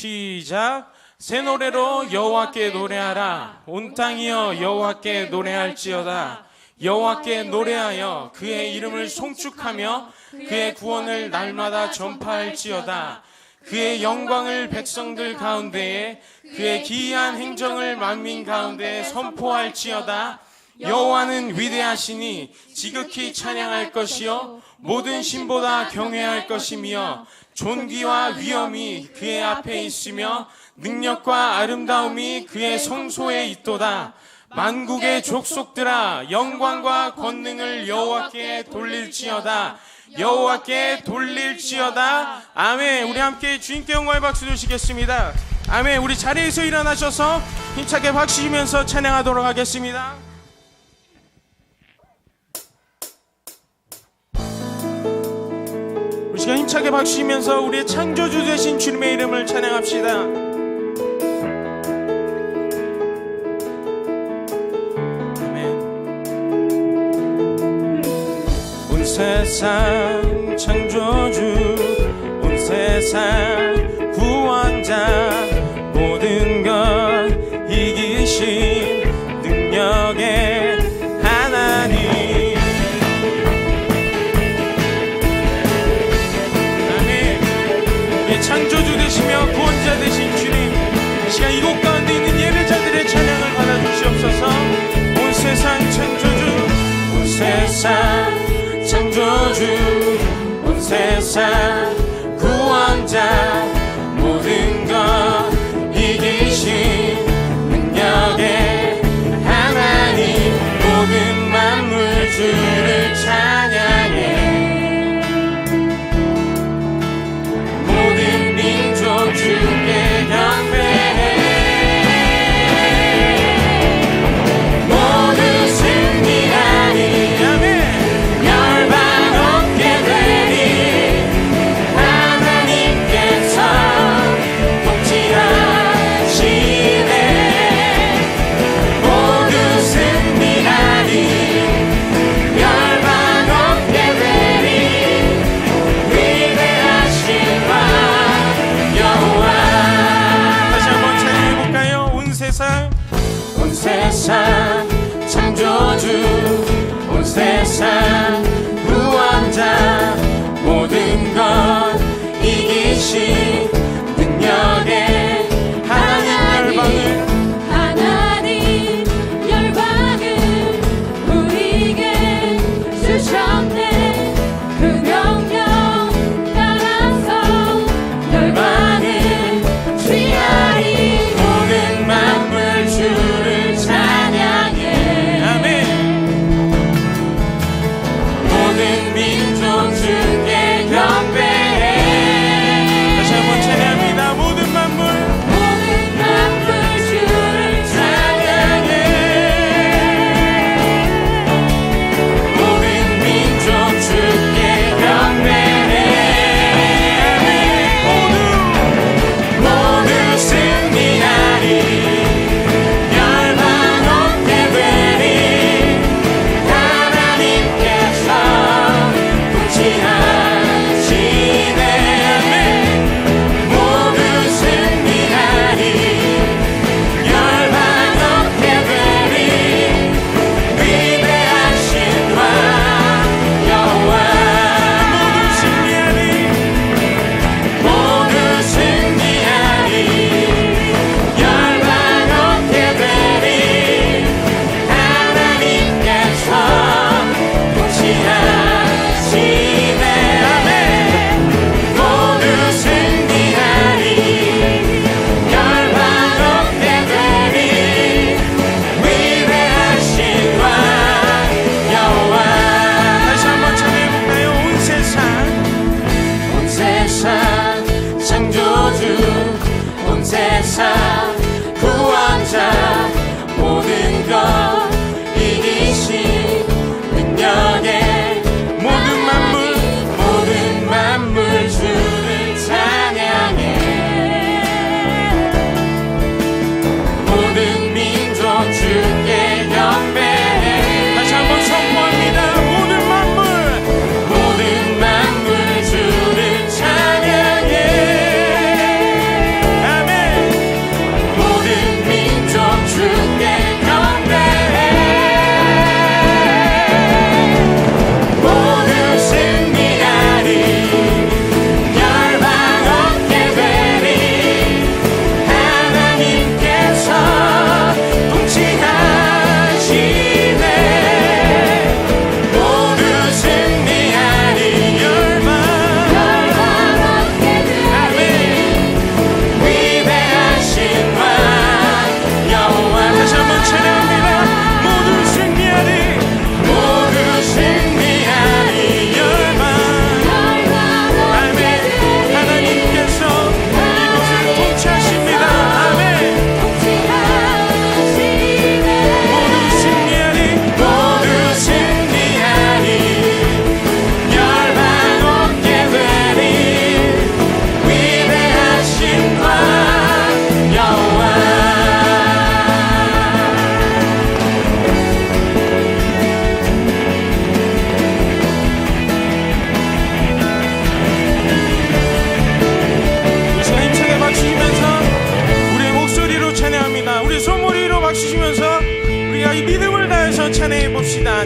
시작. 새 노래로 여호와께 노래하라. 온 땅이여 여호와께 노래할지어다. 여호와께 노래하여 그의 이름을 송축하며 그의 구원을 날마다 전파할지어다. 그의 영광을 백성들 가운데에, 그의 기이한 행정을 만민 가운데에 선포할지어다. 여호와는 위대하시니 지극히 찬양할 것이요 모든 신보다 경외할 것이며, 존귀와 위엄이 그의 앞에 있으며 능력과 아름다움이 그의 성소에 있도다. 만국의 족속들아, 영광과 권능을 여호와께 돌릴지어다. 여호와께 돌릴지어다. 아멘. 우리 함께 주님께 영광의 박수 주시겠습니다. 아멘. 우리 자리에서 일어나셔서 힘차게 박수 치면서 찬양하도록 하겠습니다. 우리 시간 힘차게 박수 치면서 우리의 창조주 되신 주님의 이름을 찬양합시다. 온 세상 창조주, 온 세상 구원자, 모든 것 이기신 능력의 하나님. 아멘. 우리 창조주 되시며 구원자 되신 주님, 이 시간 이곳 가운데 있는 예배자들의 찬양을 받아주시옵소서. 온 세상 창조주, 온 세상 창조주, 온 세상 구원자, 모든 것 이기신 능력의 하나님. 모든 만물 주를 찬양해. 모든 민족 주께 경배해. 모두 승리하리. 온 세상 창조주, 온 세상 구원자, 모든 것 이기신 능력의 하나님. 열방을 우리에게 주셨네. 그 명령 따라서 열방을 취하리. 모든 만물 주를 찬양해. 아멘. 모든 민족 주께 경배해. 다시 한번 찬양합니다. 모든 만물 주를 찬양해. 모든 민족 주께 경배해. 모두 승리하리.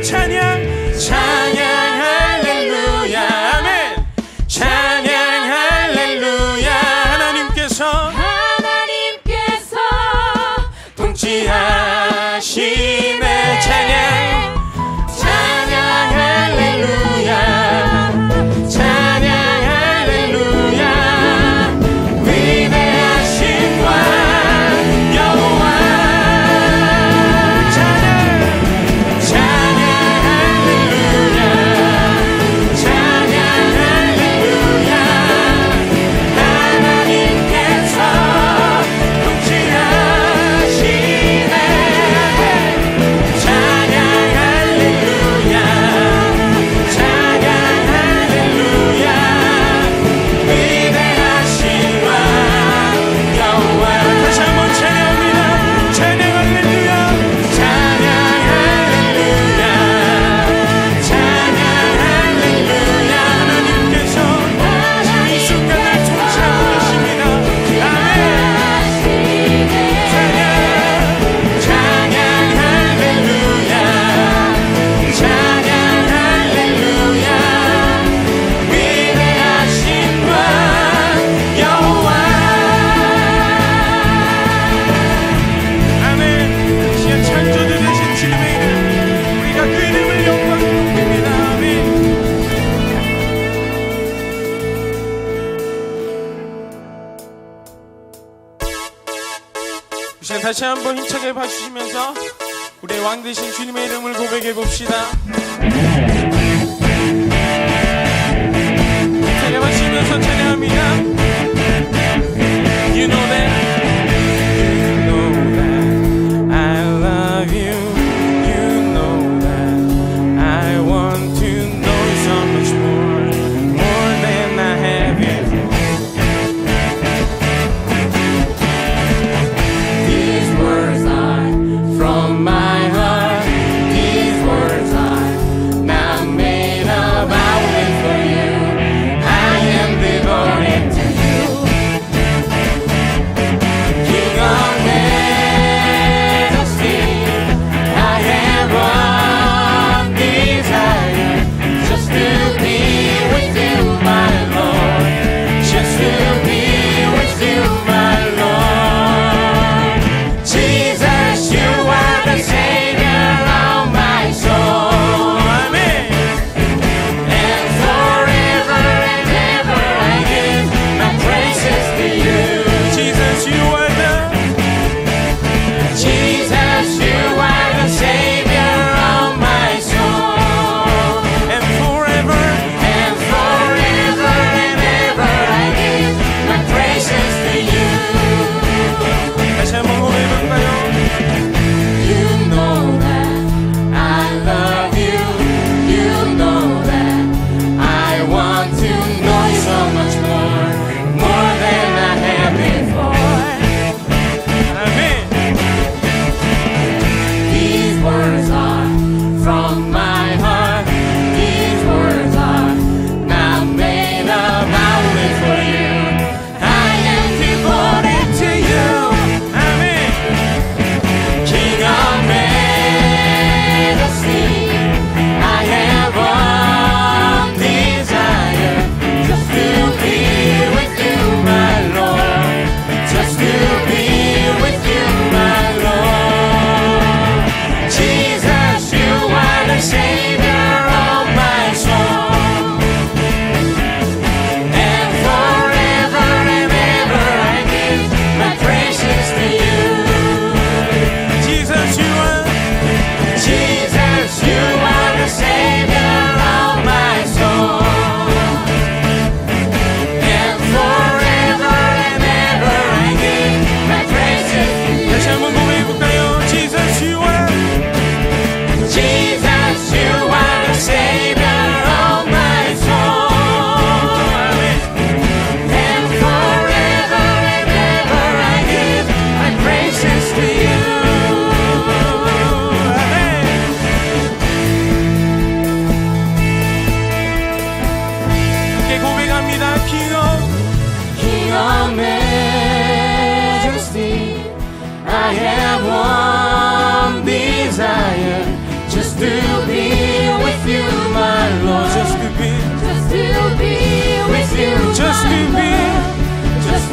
찬양 찬양 할렐루야 아멘 찬양 할렐루야 하나님께서 통치하시네 찬양 찬양 할렐루야 찬양 할렐루야 위대하신 왕 여호와 찬양 찬양 할렐루야 찬양 할렐루야 하나님께서 통치하시네 찬양 할렐루야 찬양 할렐루야 위대하신 왕 여호와 다시 한번 찬양합니다 찬양 할렐루야 찬양 할렐루야 찬양 할렐루야 하나님께서 지금 이 순간을 통치하고 계십니다 아멘 찬양 찬양 할렐루야 찬양 할렐루야 위대하신 왕 여호와 아멘 시간 창조주 되신 주님의 이름 우리가 그 이름을 영광 드립니다 아멘 이 시간 다시 한번 힘차게 봐주시면서 우리의 왕 되신 주님의 이름을 고백해 봅시다 힘차게 봐주시면서 찬양합니다 You know that I love you You know that I want to know you so much more than I have yet These words are from my heart These words are not made up I will live for you I am devoted to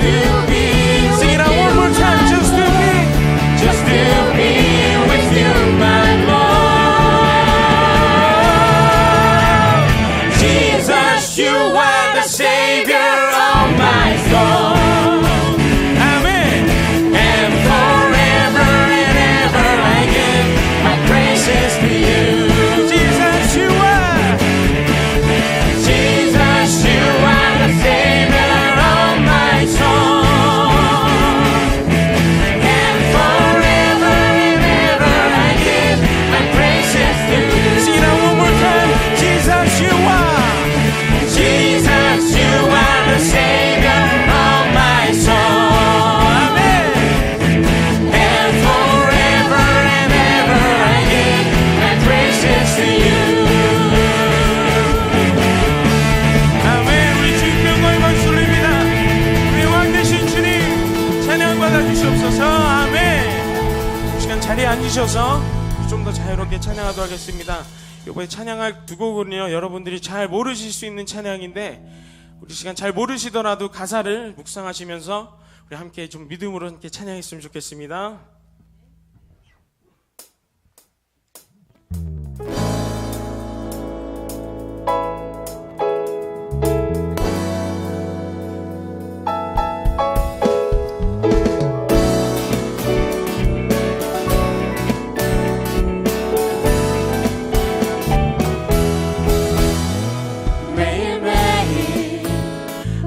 to be. Sing it out one more time. Just to be with you, my Lord. Jesus, you are the Savior of my soul. Amen. And forever and ever I give my praises to you. Jesus, you are the Savior of my soul. And forever and ever I give my praises to you. Sing it out one more time. Jesus, you are the Savior of my soul. Amen. And forever and ever I give my praises to you. 아멘. 우리 주님 영광의 박수 올립니다. 우리 왕 되신 주님 찬양 받아 주시옵소서. 아멘. 이 시간 자리에 앉으셔서 좀 더 자유롭게 찬양하도록 하겠습니다. 이번에 찬양할 두 곡은요, 여러분들이 잘 모르실 수 있는 찬양인데 우리 시간 잘 모르시더라도 가사를 묵상하시면서 우리 함께 좀 믿음으로 함께 찬양했으면 좋겠습니다.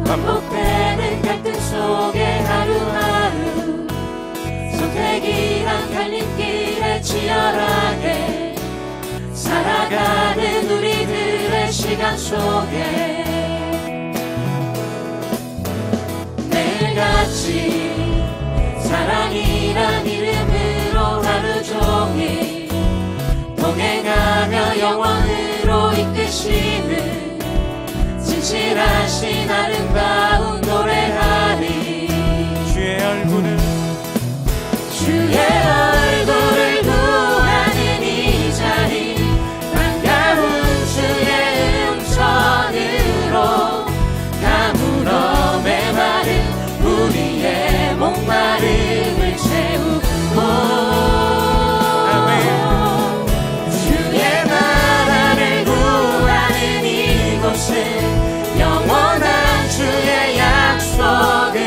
반복되는 갈등 속에 하루하루 선택이란 갈림길에 치열하게 살아가는 우리들의 시간 속에 매일같이 사랑이란 이름으로 하루 종일 동행하며 영원으로 이끄시는 진실하신 아름다운 노래하리. 주의 얼굴을 구하는 이 자리 반가운 주의 음성으로 가물어 메마른 우리의 목마름을 채우고 주의 나라를 구하는 이곳은 영원한 주의 약속으로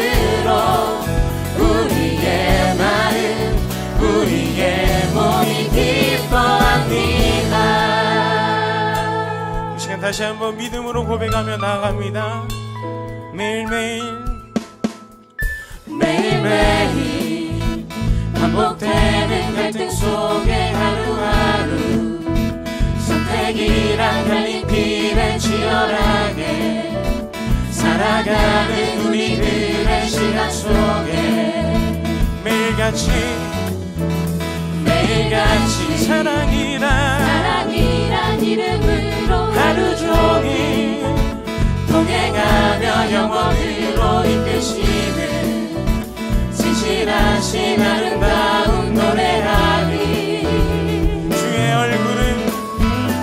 우리의 마음 우리의 몸이 기뻐합니다. 이 시간 다시 한번 믿음으로 고백하며 나아갑니다. 매일매일 반복되는 갈등 속에 하루하루 선택이란 갈림길에 치열하게 살아가는 우리들의 시간 속에 매일같이 사랑이란 이름으로 하루 종일 동행하며 영원으로 이끄시는 진실하신 아름다운 노래하리.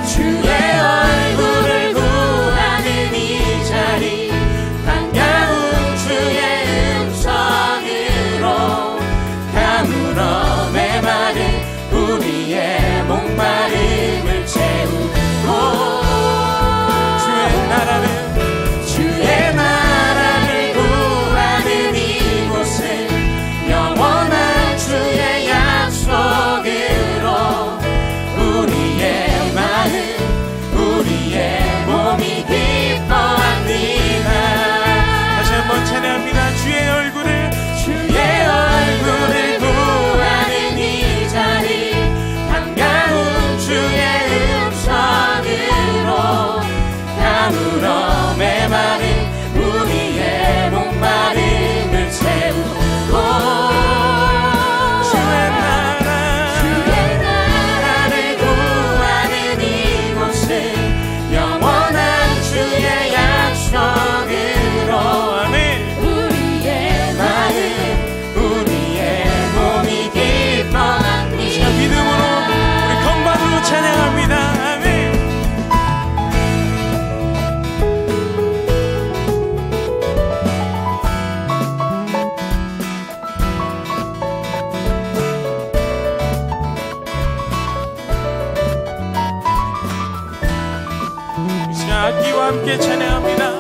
주의 얼굴을 구하는 이 자리 반가운 주의 음성으로 가물어 메마른 우리의 목마름을 채우고 주의 나라를 구하는 이곳은 영원한 주의 약속 함께 찬양합니다.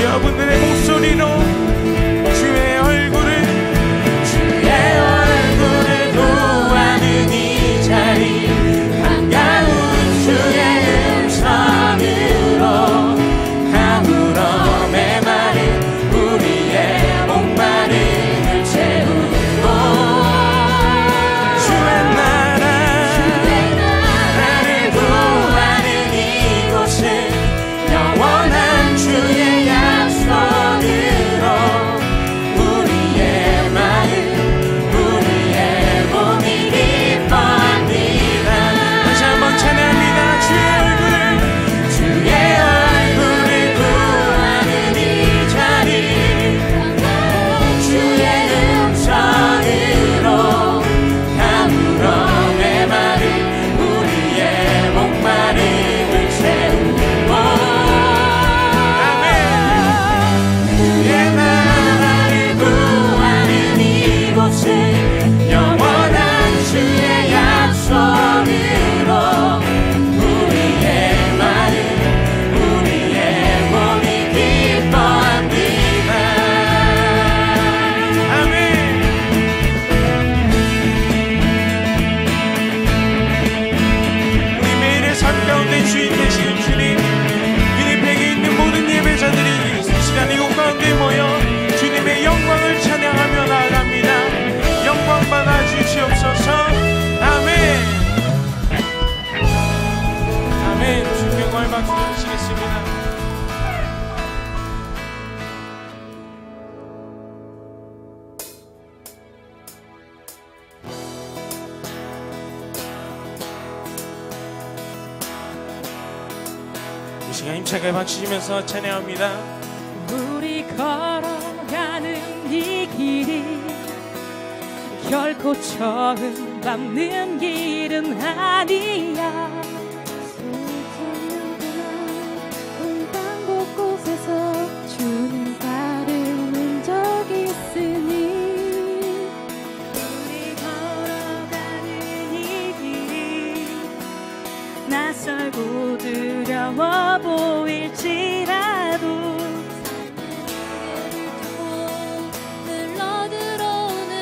여러분들의 목소리로 주의 얼굴을 구하는 이 자리 반가운 주의 음성으로 아무런 메마른 우리의 목마름을 채우고 주의 나라를 구하는 이곳은 영원한 주의 약속으로 우리의 마음 우리의 몸이 기뻐합니다. 다시 한번 찬양합니다. 주의 얼굴을 구하는 이 자리 주의 음성으로 아무런 메마른 우리의 목마름을 채우고 주의 나라를 구하는 이곳은 영원한 주의 약속으로 우리의 마음 우리의 몸이 기뻐합니다. 아멘. 우리 매일의 삶 가운데 주인 되시는 주님, 위니펙에 있는 모든 예배자들이 이 시간 이곳 가운데 모여 주님의 영광을 찬양하며 나아갑니다. 영광 받아 주시옵소서. 아멘. 아멘. 주님께 영광을 박수 드리시겠습니다. 이 시간 힘차게 박수시면서 찬양합니다. 우리 걸어가는 이 길이 결코 처음 밟는 길은 아니야. 온 땅 곳곳에서 주는 따르는 적이 있으니 우리 걸어가는 이 길이 낯설고 두려워 보일지라도 흘러 들어오는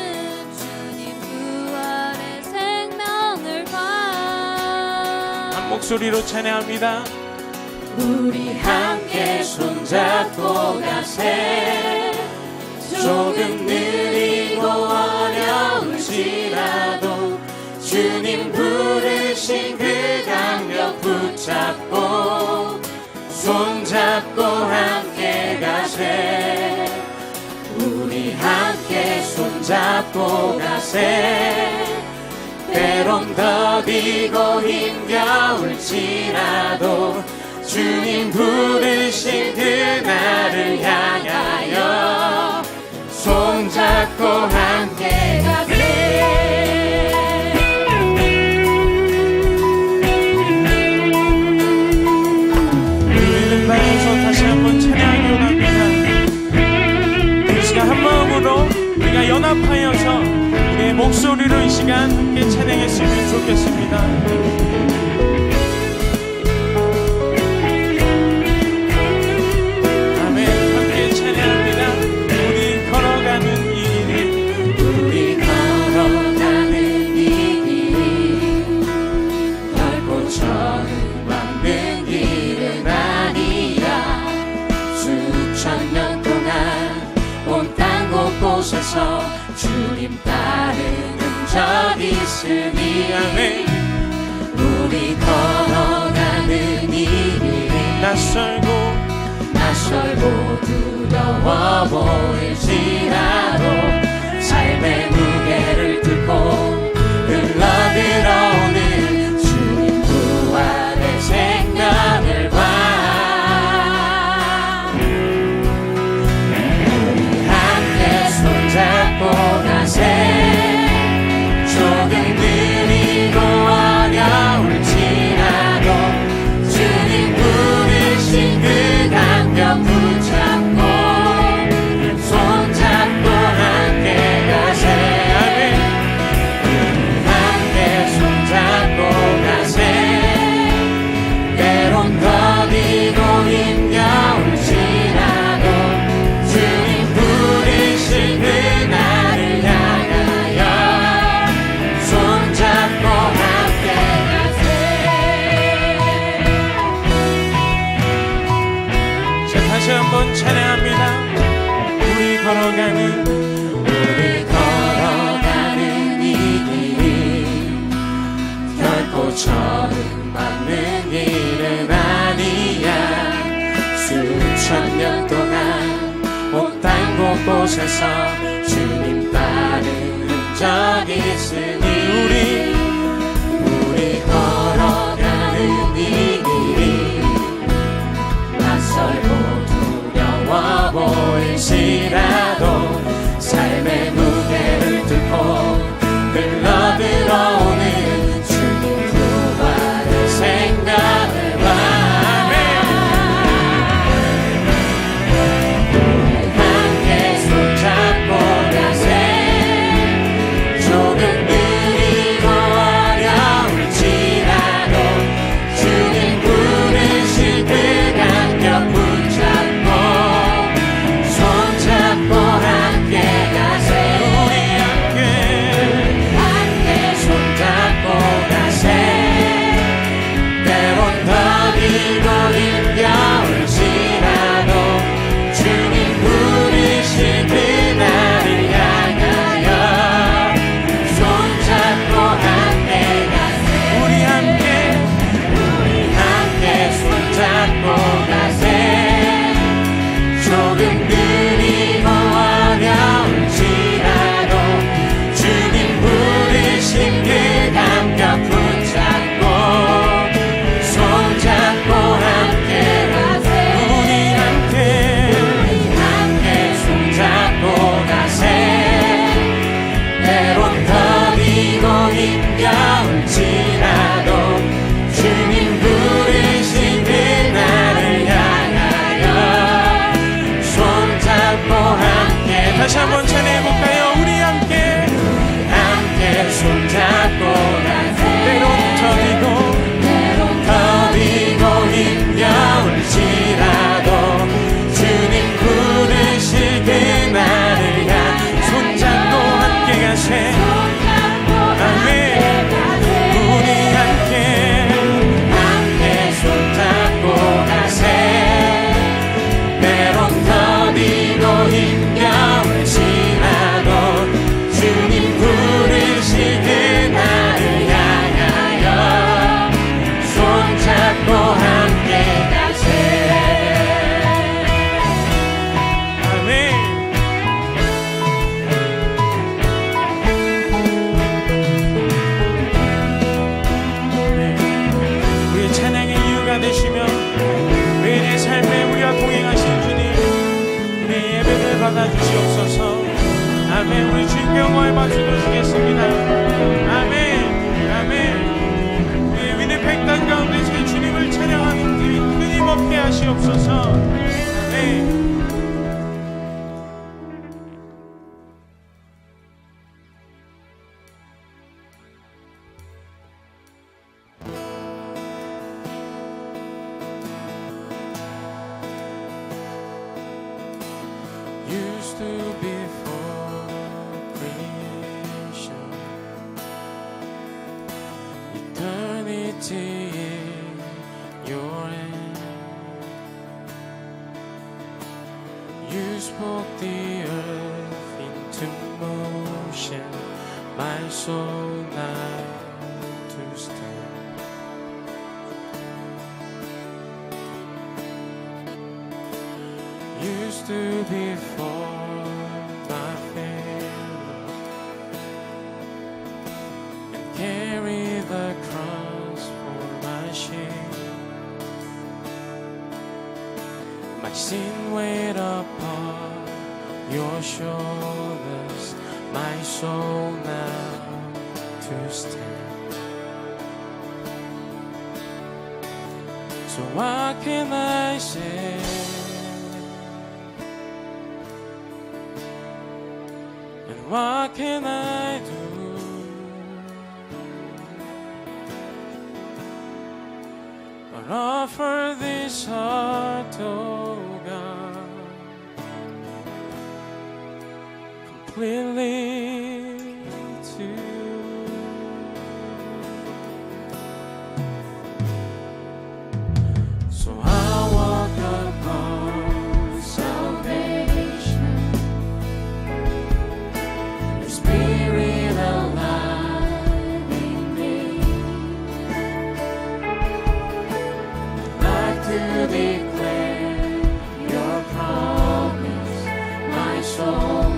주님 부활의 생명을 봐. 한 목소리로 찬양합니다. 우리 함께 손잡고 가세. 조금 느리고 어려울지라도 주님 부르신 그 강력 붙잡고 손잡고 함께 가세. 우리 함께 손잡고 가세. 때론 더디고 힘겨울지라도 주님 부르신 그날을 향하여 손잡고 함께 가세. 믿음 다해서 다시 한번 찬양하기 원합니다. 이 시간 한 마음으로 우리가 연합하여서 우리의 목소리로 이 시간 함께 찬양했으면 좋겠습니다. 아멘. 함께 찬양합니다. 우리 걸어가는 이 길이 우리 걸어가는 이 길이 결코 처음 밟는 길은 아니야. 수천 년 동안 온 땅 곳곳에서 주님 따르는 적 있으니 아멘. 우리 걸어가는 이 길이 낯설고 두려워 보일지라도 삶의 무게를 뚫고 흘러들어오는 주님 부활의 생명을 봐. 우리 함께 손잡고 가세. 조금 느리고 어려울지라도 주님 부르신 그 강 곳에서 주님 따르는 흔적 있으니 우리 걸어가는 이 길이 낯설고 두려워 보일지라도 삶의 무게를 뚫고 흘러들어오는 주님 부활의 생각을 함께 손잡고 가세. 조금 느리고 어려울지라도 주님 부르실 그 간격 붙잡고 손잡고 함께 가세. 우리 함께 손잡고 가세. 때론 더디고 힘겨울지라도 주님 부르실 그날을 향하여 손잡고 함께 가세. 우리 함께 손잡고 가세. 조금 느리고 어려울지라도 주님 부르신 그 감격 붙잡고 손잡고 함께 가세. 우리 함께 손잡고 가세. 때론 더디고 힘겨울지라도 주님 부르신 그날을 향하여 손잡고 함께 다시 한번 찬양해볼까요? 우리 함께 손잡고 가세. 때론 더디고 힘겨울지라도 주님 부르실 그날을 향 손잡고 함께 가세. 아멘. 우리 함께 손잡고 가세. 때론 더디고 힘겨울지라도 주님 부르실 그날을 향하여 손잡고 함께 가세. 아멘. 우리의 찬양의 이유가 되시며 우리의 삶에 우리와 동행하신 주님, 우리의 예배를 받아주시옵소서. 아멘. 우리 주님께 영광의 박수 드리겠습니다. 아멘. 아멘. 우리의 위대한 땅 가운데서 주님을 찬양하는 길 끊임없게 하시옵소서. 아멘. Used to be for creation, eternity in your hand. You spoke the earth into motion, my soul now to stand. Used to be for my Pharaoh and carry the cross for my shame. My sin weighed upon your shoulders, my soul now to stand. So what can I say? What can I do? But offer this heart, oh God, completely to you. So I walk upon salvation. Spirit alive in me, I'd like to declare your promise, my soul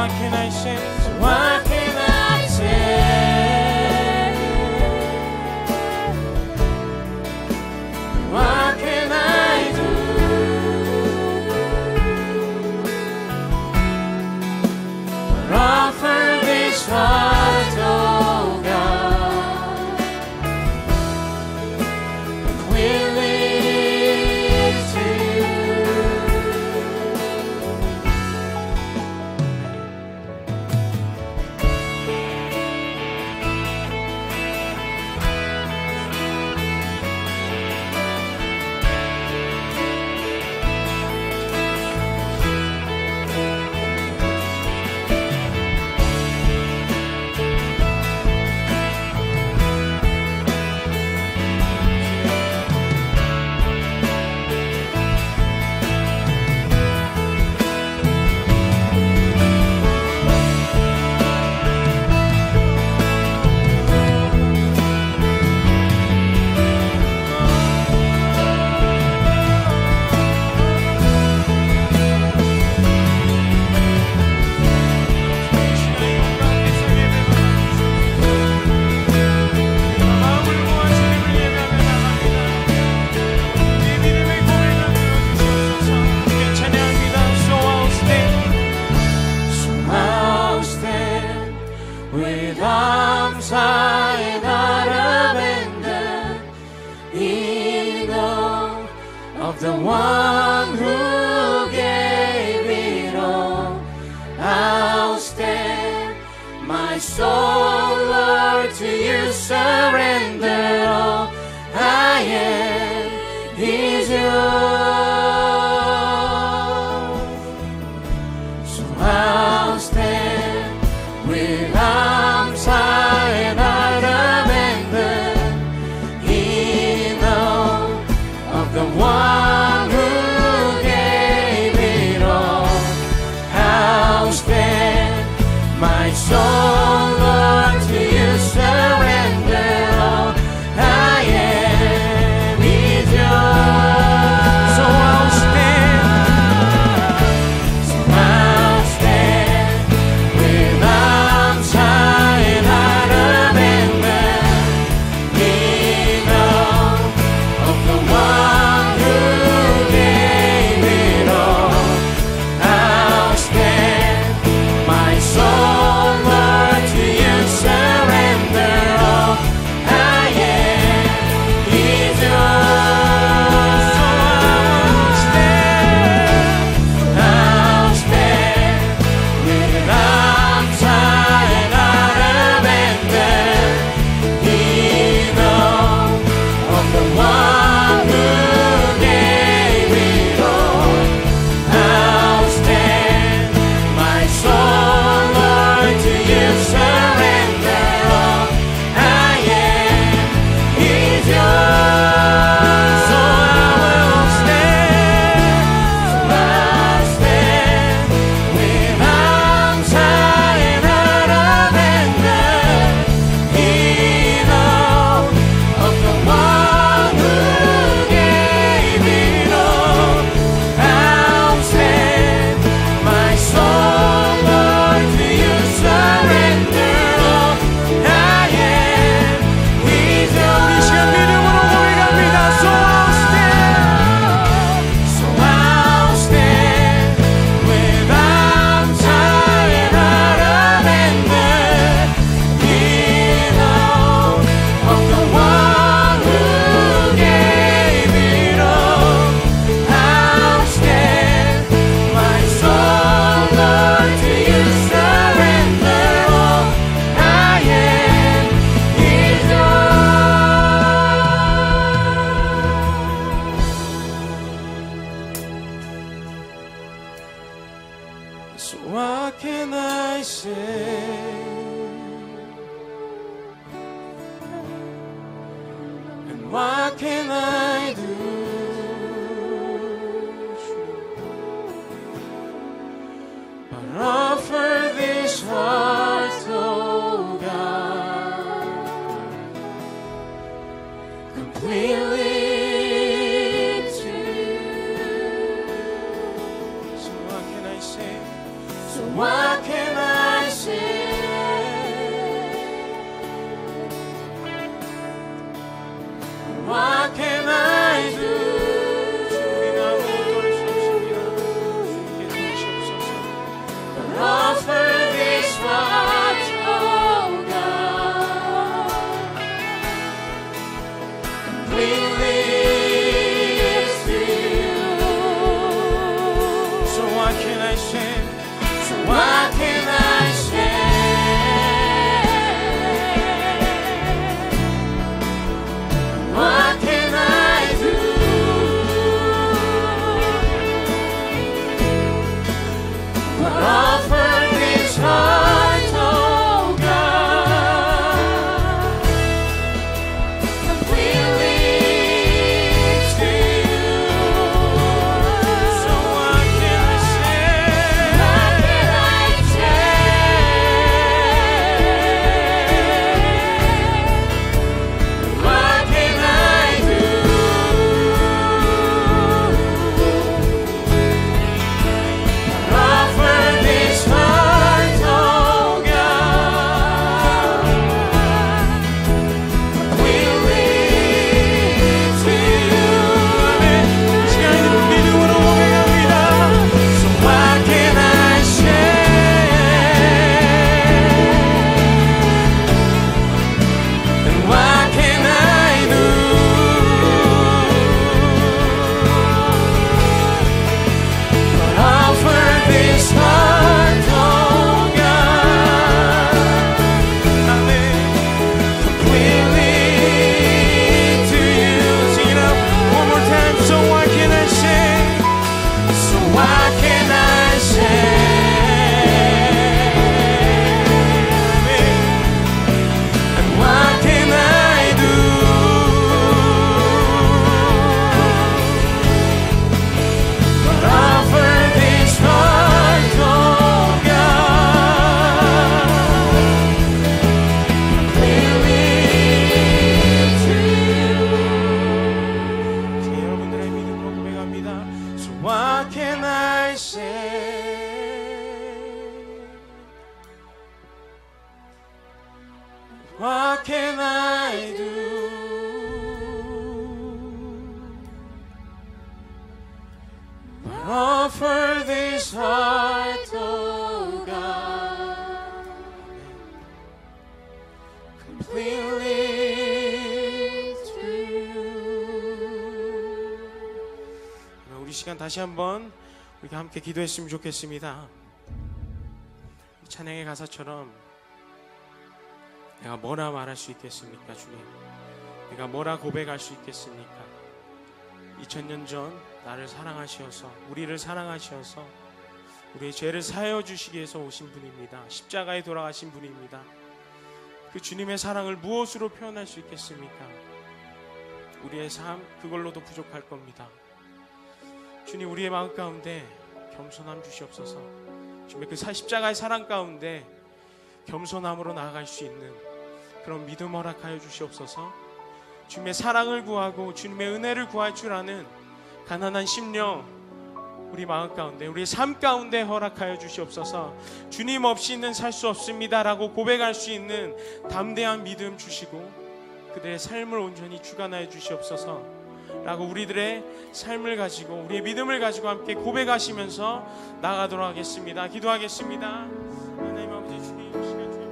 what can I say? So what can I say? What can I do? But offer this heart, oh God, willing to you. With arms high and heart abandoned, in awe of the one who gave it all. I'll stand, my soul, Lord, to you surrender all. I am is yours. So I'll stand with arms high and heart abandoned, in awe of the one who gave it all. I'll stand, my soul, Lord, to you surrender all. I am is yours. So I'll stand. So I'll stand with arms high and heart abandoned, in awe of the one who gave it all. I'll stand, my soul, Lord, to you surrender all. I am is yours. So I'll stand with arms high and heart abandoned, in awe of the one who gave it all. I'll stand, my soul, Lord, to you surrender all. I am is yours. So I'll stand with arms high and heart abandoned, in awe of the one who gave it all. I'll stand, my soul, Lord, to you surrender all. I am is 이 시간 yours. 믿음으로 고백합니다. So I'll stand. So I'll stand with arms high and heart abandoned, in awe of the one who gave it all. I'll stand, my soul, Lord, to you surrender all. I am is yours. So what can I say? And what can I do? But offer this heart, oh God, Completely to you. So what can I say? So what can offer this heart, oh God, completely to you. So what can I say? What can I say? What can I do? Offer this heart, oh God, completely to you. 시간이 믿음으로 고백합니다. So what can I say? And what can I do? But offer this heart, oh God, completely to you. Sing it out one more time. So what can I say? So what can I say? And what can I do? But offer this heart, oh God, completely to you. 여러분들의 믿음으로 고백합니다. So what can I say? What can I do? But offer this heart, oh God, completely to you. 우리 시간 다시 한번 우리가 함께 기도했으면 좋겠습니다. 찬양의 가사처럼 내가 뭐라 말할 수 있겠습니까, 주님? 내가 뭐라 고백할 수 있겠습니까? 2000년 전 나를 사랑하시어서, 우리를 사랑하시어서 우리의 죄를 사하여 주시기 위해서 오신 분입니다. 십자가에 돌아가신 분입니다. 그 주님의 사랑을 무엇으로 표현할 수 있겠습니까? 우리의 삶 그걸로도 부족할 겁니다. 주님, 우리의 마음 가운데 겸손함 주시옵소서. 주님의 그 십자가의 사랑 가운데 겸손함으로 나아갈 수 있는 그런 믿음 허락하여 주시옵소서. 주님의 사랑을 구하고 주님의 은혜를 구할 줄 아는 가난한 심령 우리 마음 가운데, 우리의 삶 가운데 허락하여 주시옵소서. 주님 없이는 살 수 없습니다 라고 고백할 수 있는 담대한 믿음 주시고 그들의 삶을 온전히 주관하여 주시옵소서 라고 우리들의 삶을 가지고, 우리의 믿음을 가지고 함께 고백하시면서 나가도록 하겠습니다. 기도하겠습니다. 하나님 아버지, 주님 이 시간 주의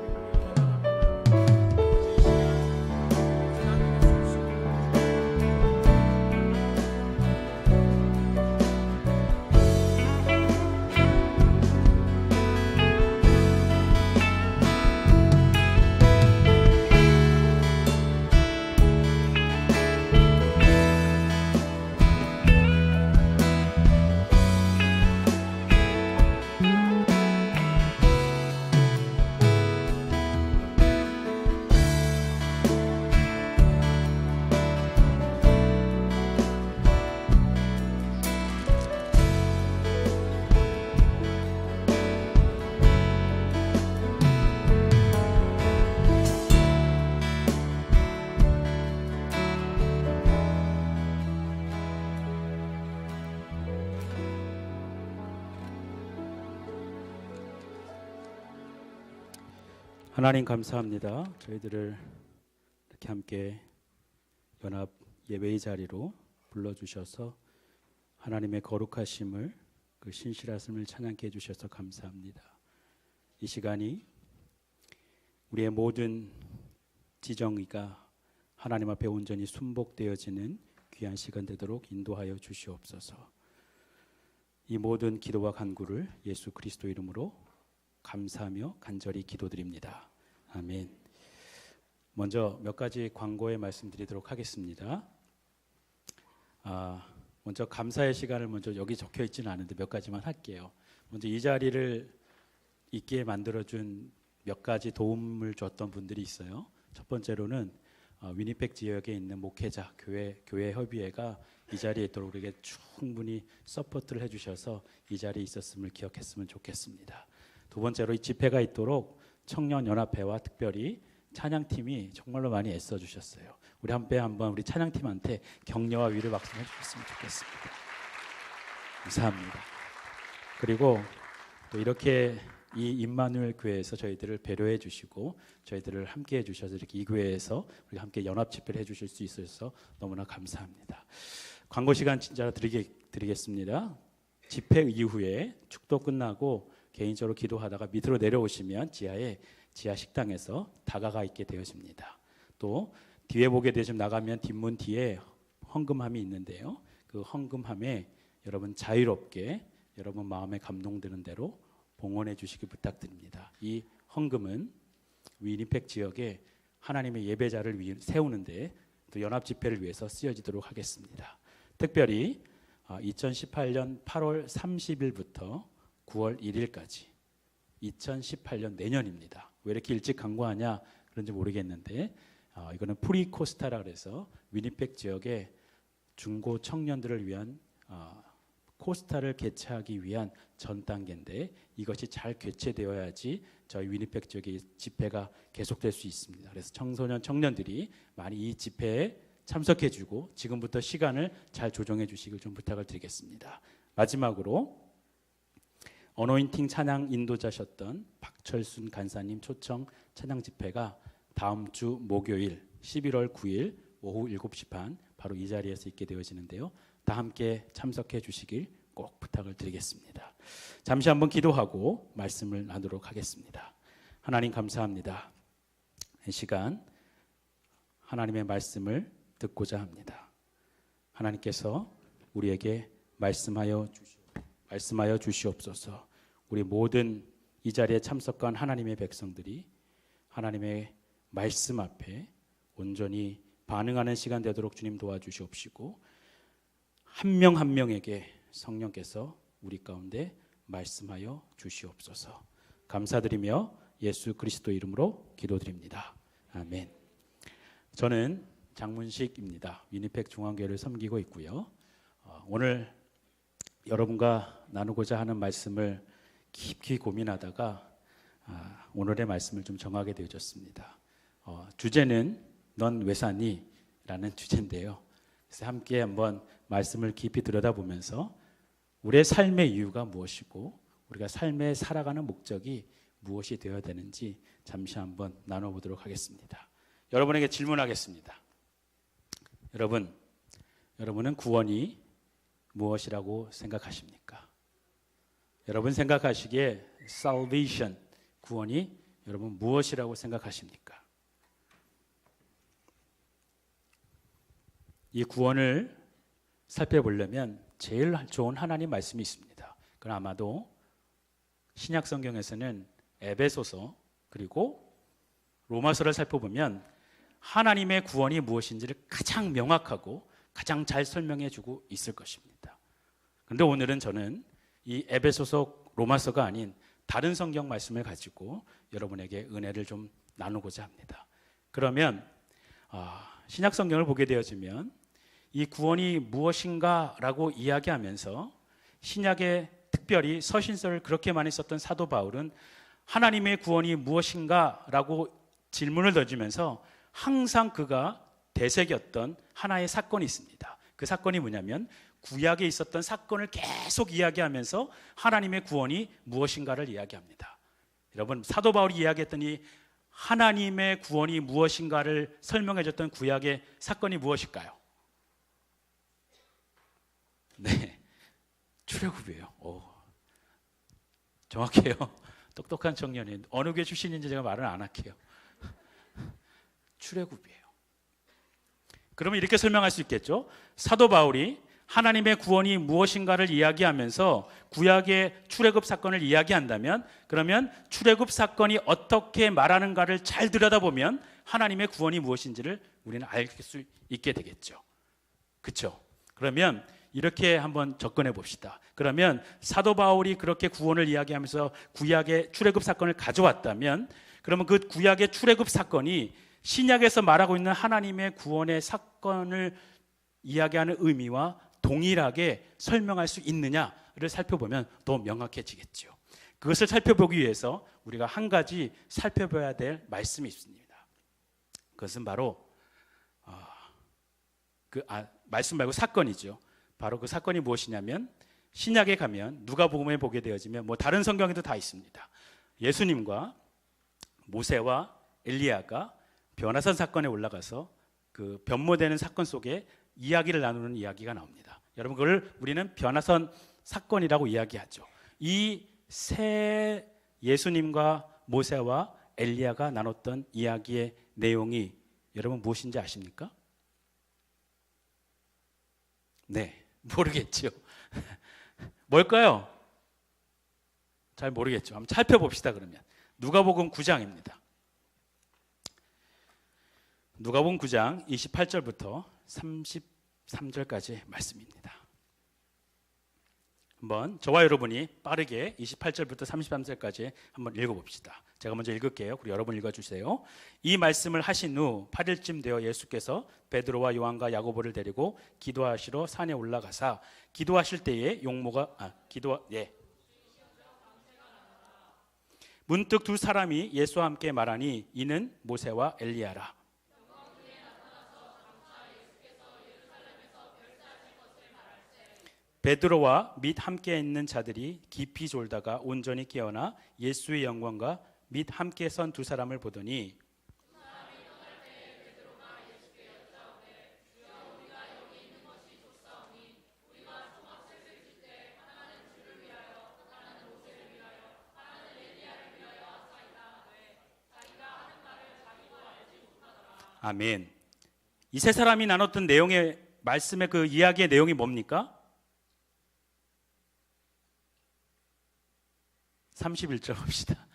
하나님 감사합니다. 저희들을 이렇게 함께 연합 예배의 자리로 불러주셔서 하나님의 거룩하심을, 그 신실하심을 찬양케 해주셔서 감사합니다. 이 시간이 우리의 모든 지정의가 하나님 앞에 온전히 순복되어지는 귀한 시간 되도록 인도하여 주시옵소서. 이 모든 기도와 간구를 예수 그리스도 이름으로 감사하며 간절히 기도드립니다. 아멘. 먼저 몇 가지 광고에 말씀드리도록 하겠습니다. 먼저 감사의 시간을 먼저 여기 적혀 있지는 않은데 몇 가지만 할게요. 먼저 이 자리를 있게 만들어준 몇 가지 도움을 줬던 분들이 있어요. 첫 번째로는 위니펙 지역에 있는 목회자, 교회 협의회가 이 자리에 있도록 우리에게 충분히 서포트를 해주셔서 이 자리에 있었음을 기억했으면 좋겠습니다. 두 번째로 이 집회가 있도록 청년연합회와 특별히 찬양팀이 정말로 많이 애써주셨어요. 우리 한번 우리 찬양팀한테 격려와 위를 박수해 주셨으면 좋겠습니다. 감사합니다. 그리고 또 이렇게 이 임마누엘 교회에서 저희들을 배려해 주시고 저희들을 함께 해 주셔서 이렇게 이 교회에서 우리가 함께 연합 집회를 해 주실 수 있어서 너무나 감사합니다. 광고 시간 진짜 드리겠습니다. 집회 이후에 축도 끝나고 개인적으로 기도하다가 밑으로 내려오시면 지하 식당에서 다가가 있게 되어집니다. 또 뒤에 보게 되시면 나가면 뒷문 뒤에 헌금함이 있는데요. 그 헌금함에 여러분 자유롭게 여러분 마음에 감동되는 대로 봉헌해 주시기 부탁드립니다. 이 헌금은 위니펙 지역에 하나님의 예배자를 세우는데 또 연합 집회를 위해서 쓰여지도록 하겠습니다. 특별히 2018년 8월 30일부터 9월 1일까지 2018년 내년입니다. 왜 이렇게 일찍 광고하냐 그런지 모르겠는데 이거는 프리코스타라 그래서 위니펙 지역의 중고 청년들을 위한 코스타를 개최하기 위한 전 단계인데 이것이 잘 개최되어야지 저희 위니펙 지역의 집회가 계속될 수 있습니다. 그래서 청소년 청년들이 많이 이 집회에 참석해주고 지금부터 시간을 잘 조정해 주시길 좀 부탁을 드리겠습니다. 마지막으로 어노인팅 찬양 인도자셨던 박철순 간사님 초청 찬양 집회가 다음 주 목요일 11월 9일 오후 7시 반 바로 이 자리에서 있게 되어지는데요. 다 함께 참석해 주시길 꼭 부탁을 드리겠습니다. 잠시 한번 기도하고 말씀을 나누도록 하겠습니다. 하나님 감사합니다. 이 시간 하나님의 말씀을 듣고자 합니다. 하나님께서 우리에게 말씀하여 주시옵소서. 우리 모든 이 자리에 참석한 하나님의 백성들이 하나님의 말씀 앞에 온전히 반응하는 시간 되도록 주님 도와주시옵시고 한 명 한 명에게 성령께서 우리 가운데 말씀하여 주시옵소서. 감사드리며 예수 그리스도 이름으로 기도드립니다. 아멘. 저는 장문식입니다. 위니펙 중앙교회를 섬기고 있고요. 오늘 여러분과 나누고자 하는 말씀을 깊이 고민하다가 오늘의 말씀을 좀 정하게 되어졌습니다. 주제는 넌 왜 사니? 라는 주제인데요. 그래서 함께 한번 말씀을 깊이 들여다보면서 우리의 삶의 이유가 무엇이고 우리가 삶에 살아가는 목적이 무엇이 되어야 되는지 잠시 한번 나눠보도록 하겠습니다. 여러분에게 질문하겠습니다. 여러분은 구원이 무엇이라고 생각하십니까? 여러분 생각하시기에 salvation, 구원이 여러분 무엇이라고 생각하십니까? 이 구원을 살펴보려면 제일 좋은 하나님 말씀이 있습니다. 그건 아마도 신약 성경에서는 에베소서 그리고 로마서를 살펴보면 하나님의 구원이 무엇인지를 가장 명확하고 가장 잘 설명해 주고 있을 것입니다. 그런데 오늘은 저는 이 에베소서 로마서가 아닌 다른 성경 말씀을 가지고 여러분에게 은혜를 좀 나누고자 합니다. 그러면 신약 성경을 보게 되어지면 이 구원이 무엇인가라고 이야기하면서 신약에 특별히 서신서를 그렇게 많이 썼던 사도 바울은 하나님의 구원이 무엇인가라고 질문을 던지면서 항상 그가 되새겼던 하나의 사건이 있습니다. 그 사건이 뭐냐면 구약에 있었던 사건을 계속 이야기하면서 하나님의 구원이 무엇인가를 이야기합니다. 여러분 사도 바울이 이야기했던 이 하나님의 구원이 무엇인가를 설명해줬던 구약의 사건이 무엇일까요? 네, 출애굽이에요. 정확해요. 똑똑한 청년이 어느 교회 출신인지 제가 말을 안 할게요. 출애굽이에요. 그러면 이렇게 설명할 수 있겠죠. 사도 바울이 하나님의 구원이 무엇인가를 이야기하면서 구약의 출애굽 사건을 이야기한다면 그러면 출애굽 사건이 어떻게 말하는가를 잘 들여다보면 하나님의 구원이 무엇인지를 우리는 알 수 있게 되겠죠. 그렇죠? 그러면 이렇게 한번 접근해 봅시다. 그러면 사도 바울이 그렇게 구원을 이야기하면서 구약의 출애굽 사건을 가져왔다면, 그러면 그 구약의 출애굽 사건이 신약에서 말하고 있는 하나님의 구원의 사건을 이야기하는 의미와 동일하게 설명할 수 있느냐를 살펴보면 더 명확해지겠죠. 그것을 살펴보기 위해서 우리가 한 가지 살펴봐야 될 말씀이 있습니다. 그것은 바로 말씀 말고 사건이죠. 바로 그 사건이 무엇이냐면, 신약에 가면 누가복음에 보게 되어지면 다른 성경에도 다 있습니다. 예수님과 모세와 엘리야가 변화산 사건에 올라가서 그 변모되는 사건 속에 이야기를 나누는 이야기가 나옵니다. 여러분, 그걸 우리는 변화산 사건이라고 이야기하죠. 이 세 예수님과 모세와 엘리야가 나눴던 이야기의 내용이 여러분 무엇인지 아십니까? 네, 모르겠죠. 뭘까요? 잘 모르겠죠. 한번 살펴봅시다. 그러면 누가복음 9장입니다. 누가복음 9장 28절부터 33절까지 말씀입니다. 한번 저와 여러분이 빠르게 28절부터 33절까지 한번 읽어봅시다. 제가 먼저 읽을게요. 그리고 여러분 읽어주세요. 이 말씀을 하신 후 8일쯤 되어 예수께서 베드로와 요한과 야고보를 데리고 기도하시러 산에 올라가사 기도하실 때에 문득 두 사람이 예수와 함께 말하니 이는 모세와 엘리야라. 베드로와 및 함께 있는 자들이 깊이 졸다가 온전히 깨어나 예수의 영광과 및 함께 선 두 사람을 보더니 아멘. 이 세 사람이 나눴던 내용의 말씀의 그 이야기의 내용이 뭡니까? 31절 봅시다.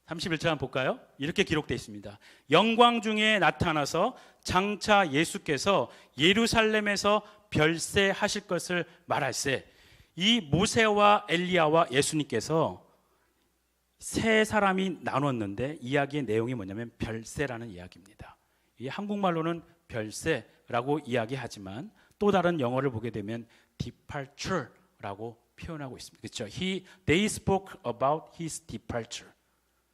31절 한번 볼까요? 이렇게 기록되어 있습니다. 영광 중에 나타나서 장차 예수께서 예루살렘에서 별세하실 것을 말할세. 이 모세와 엘리야와 예수님께서 세 사람이 나눴는데 이야기의 내용이 뭐냐면 별세라는 이야기입니다. 이 한국말로는 별세라고 이야기하지만 또 다른 영어를 보게 되면 departure라고 표현하고 있습니다. 그렇죠? They spoke about his departure.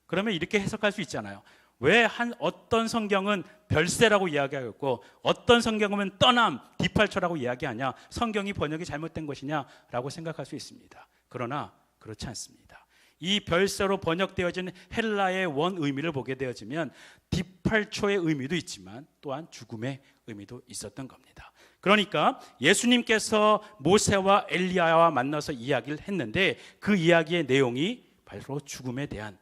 그러면 이렇게 해석할 수 있잖아요. 왜 어떤 성경은 별세라고 이야기하고 어떤 성경은 떠남, departure라고 이야기하냐? 성경이 번역이 잘못된 것이냐라고 생각할 수 있습니다. 그러나 그렇지 않습니다. 이 별세로 번역되어진 헬라의 원 의미를 보게 되어지면 departure의 의미도 있지만 또한 죽음의 의미도 있었던 겁니다. 그러니까 예수님께서 모세와 엘리야와 만나서 이야기를 했는데 그 이야기의 내용이 바로 죽음에 대한,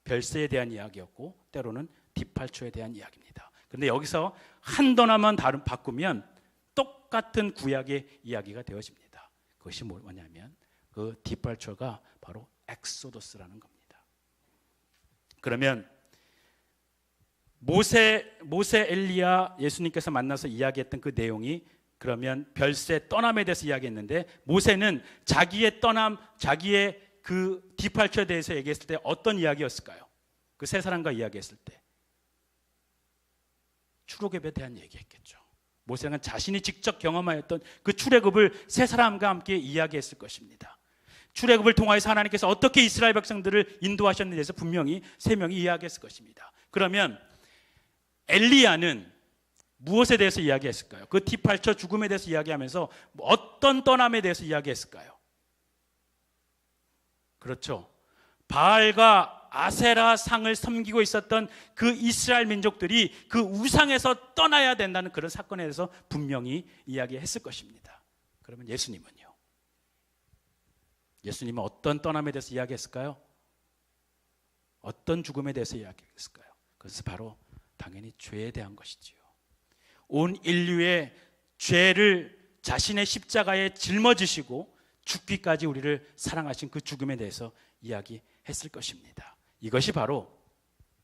별세에 대한 이야기였고 때로는 디팔처에 대한 이야기입니다. 그런데 여기서 한 단어만 바꾸면 똑같은 구약의 이야기가 되어집니다. 그것이 뭐냐면 그 디팔처가 바로 엑소더스라는 겁니다. 그러면 모세 엘리야 예수님께서 만나서 이야기했던 그 내용이 그러면 별세 떠남에 대해서 이야기했는데 모세는 자기의 떠남, 자기의 그 디팔처에 대해서 얘기했을 때 어떤 이야기였을까요? 그 세 사람과 이야기했을 때 출애굽에 대한 얘기했겠죠. 모세는 자신이 직접 경험하였던 그 출애굽을 세 사람과 함께 이야기했을 것입니다. 출애굽을 통하여서 하나님께서 어떻게 이스라엘 백성들을 인도하셨는지에 대해서 분명히 세 명이 이야기했을 것입니다. 그러면 엘리야는 무엇에 대해서 이야기했을까요? 그 디팔처 죽음에 대해서 이야기하면서 어떤 떠남에 대해서 이야기했을까요? 그렇죠. 바알과 아세라 상을 섬기고 있었던 그 이스라엘 민족들이 그 우상에서 떠나야 된다는 그런 사건에 대해서 분명히 이야기했을 것입니다. 그러면 예수님은요? 예수님은 어떤 떠남에 대해서 이야기했을까요? 어떤 죽음에 대해서 이야기했을까요? 그것은 바로 당연히 죄에 대한 것이지요. 온 인류의 죄를 자신의 십자가에 짊어지시고 죽기까지 우리를 사랑하신 그 죽음에 대해서 이야기했을 것입니다. 이것이 바로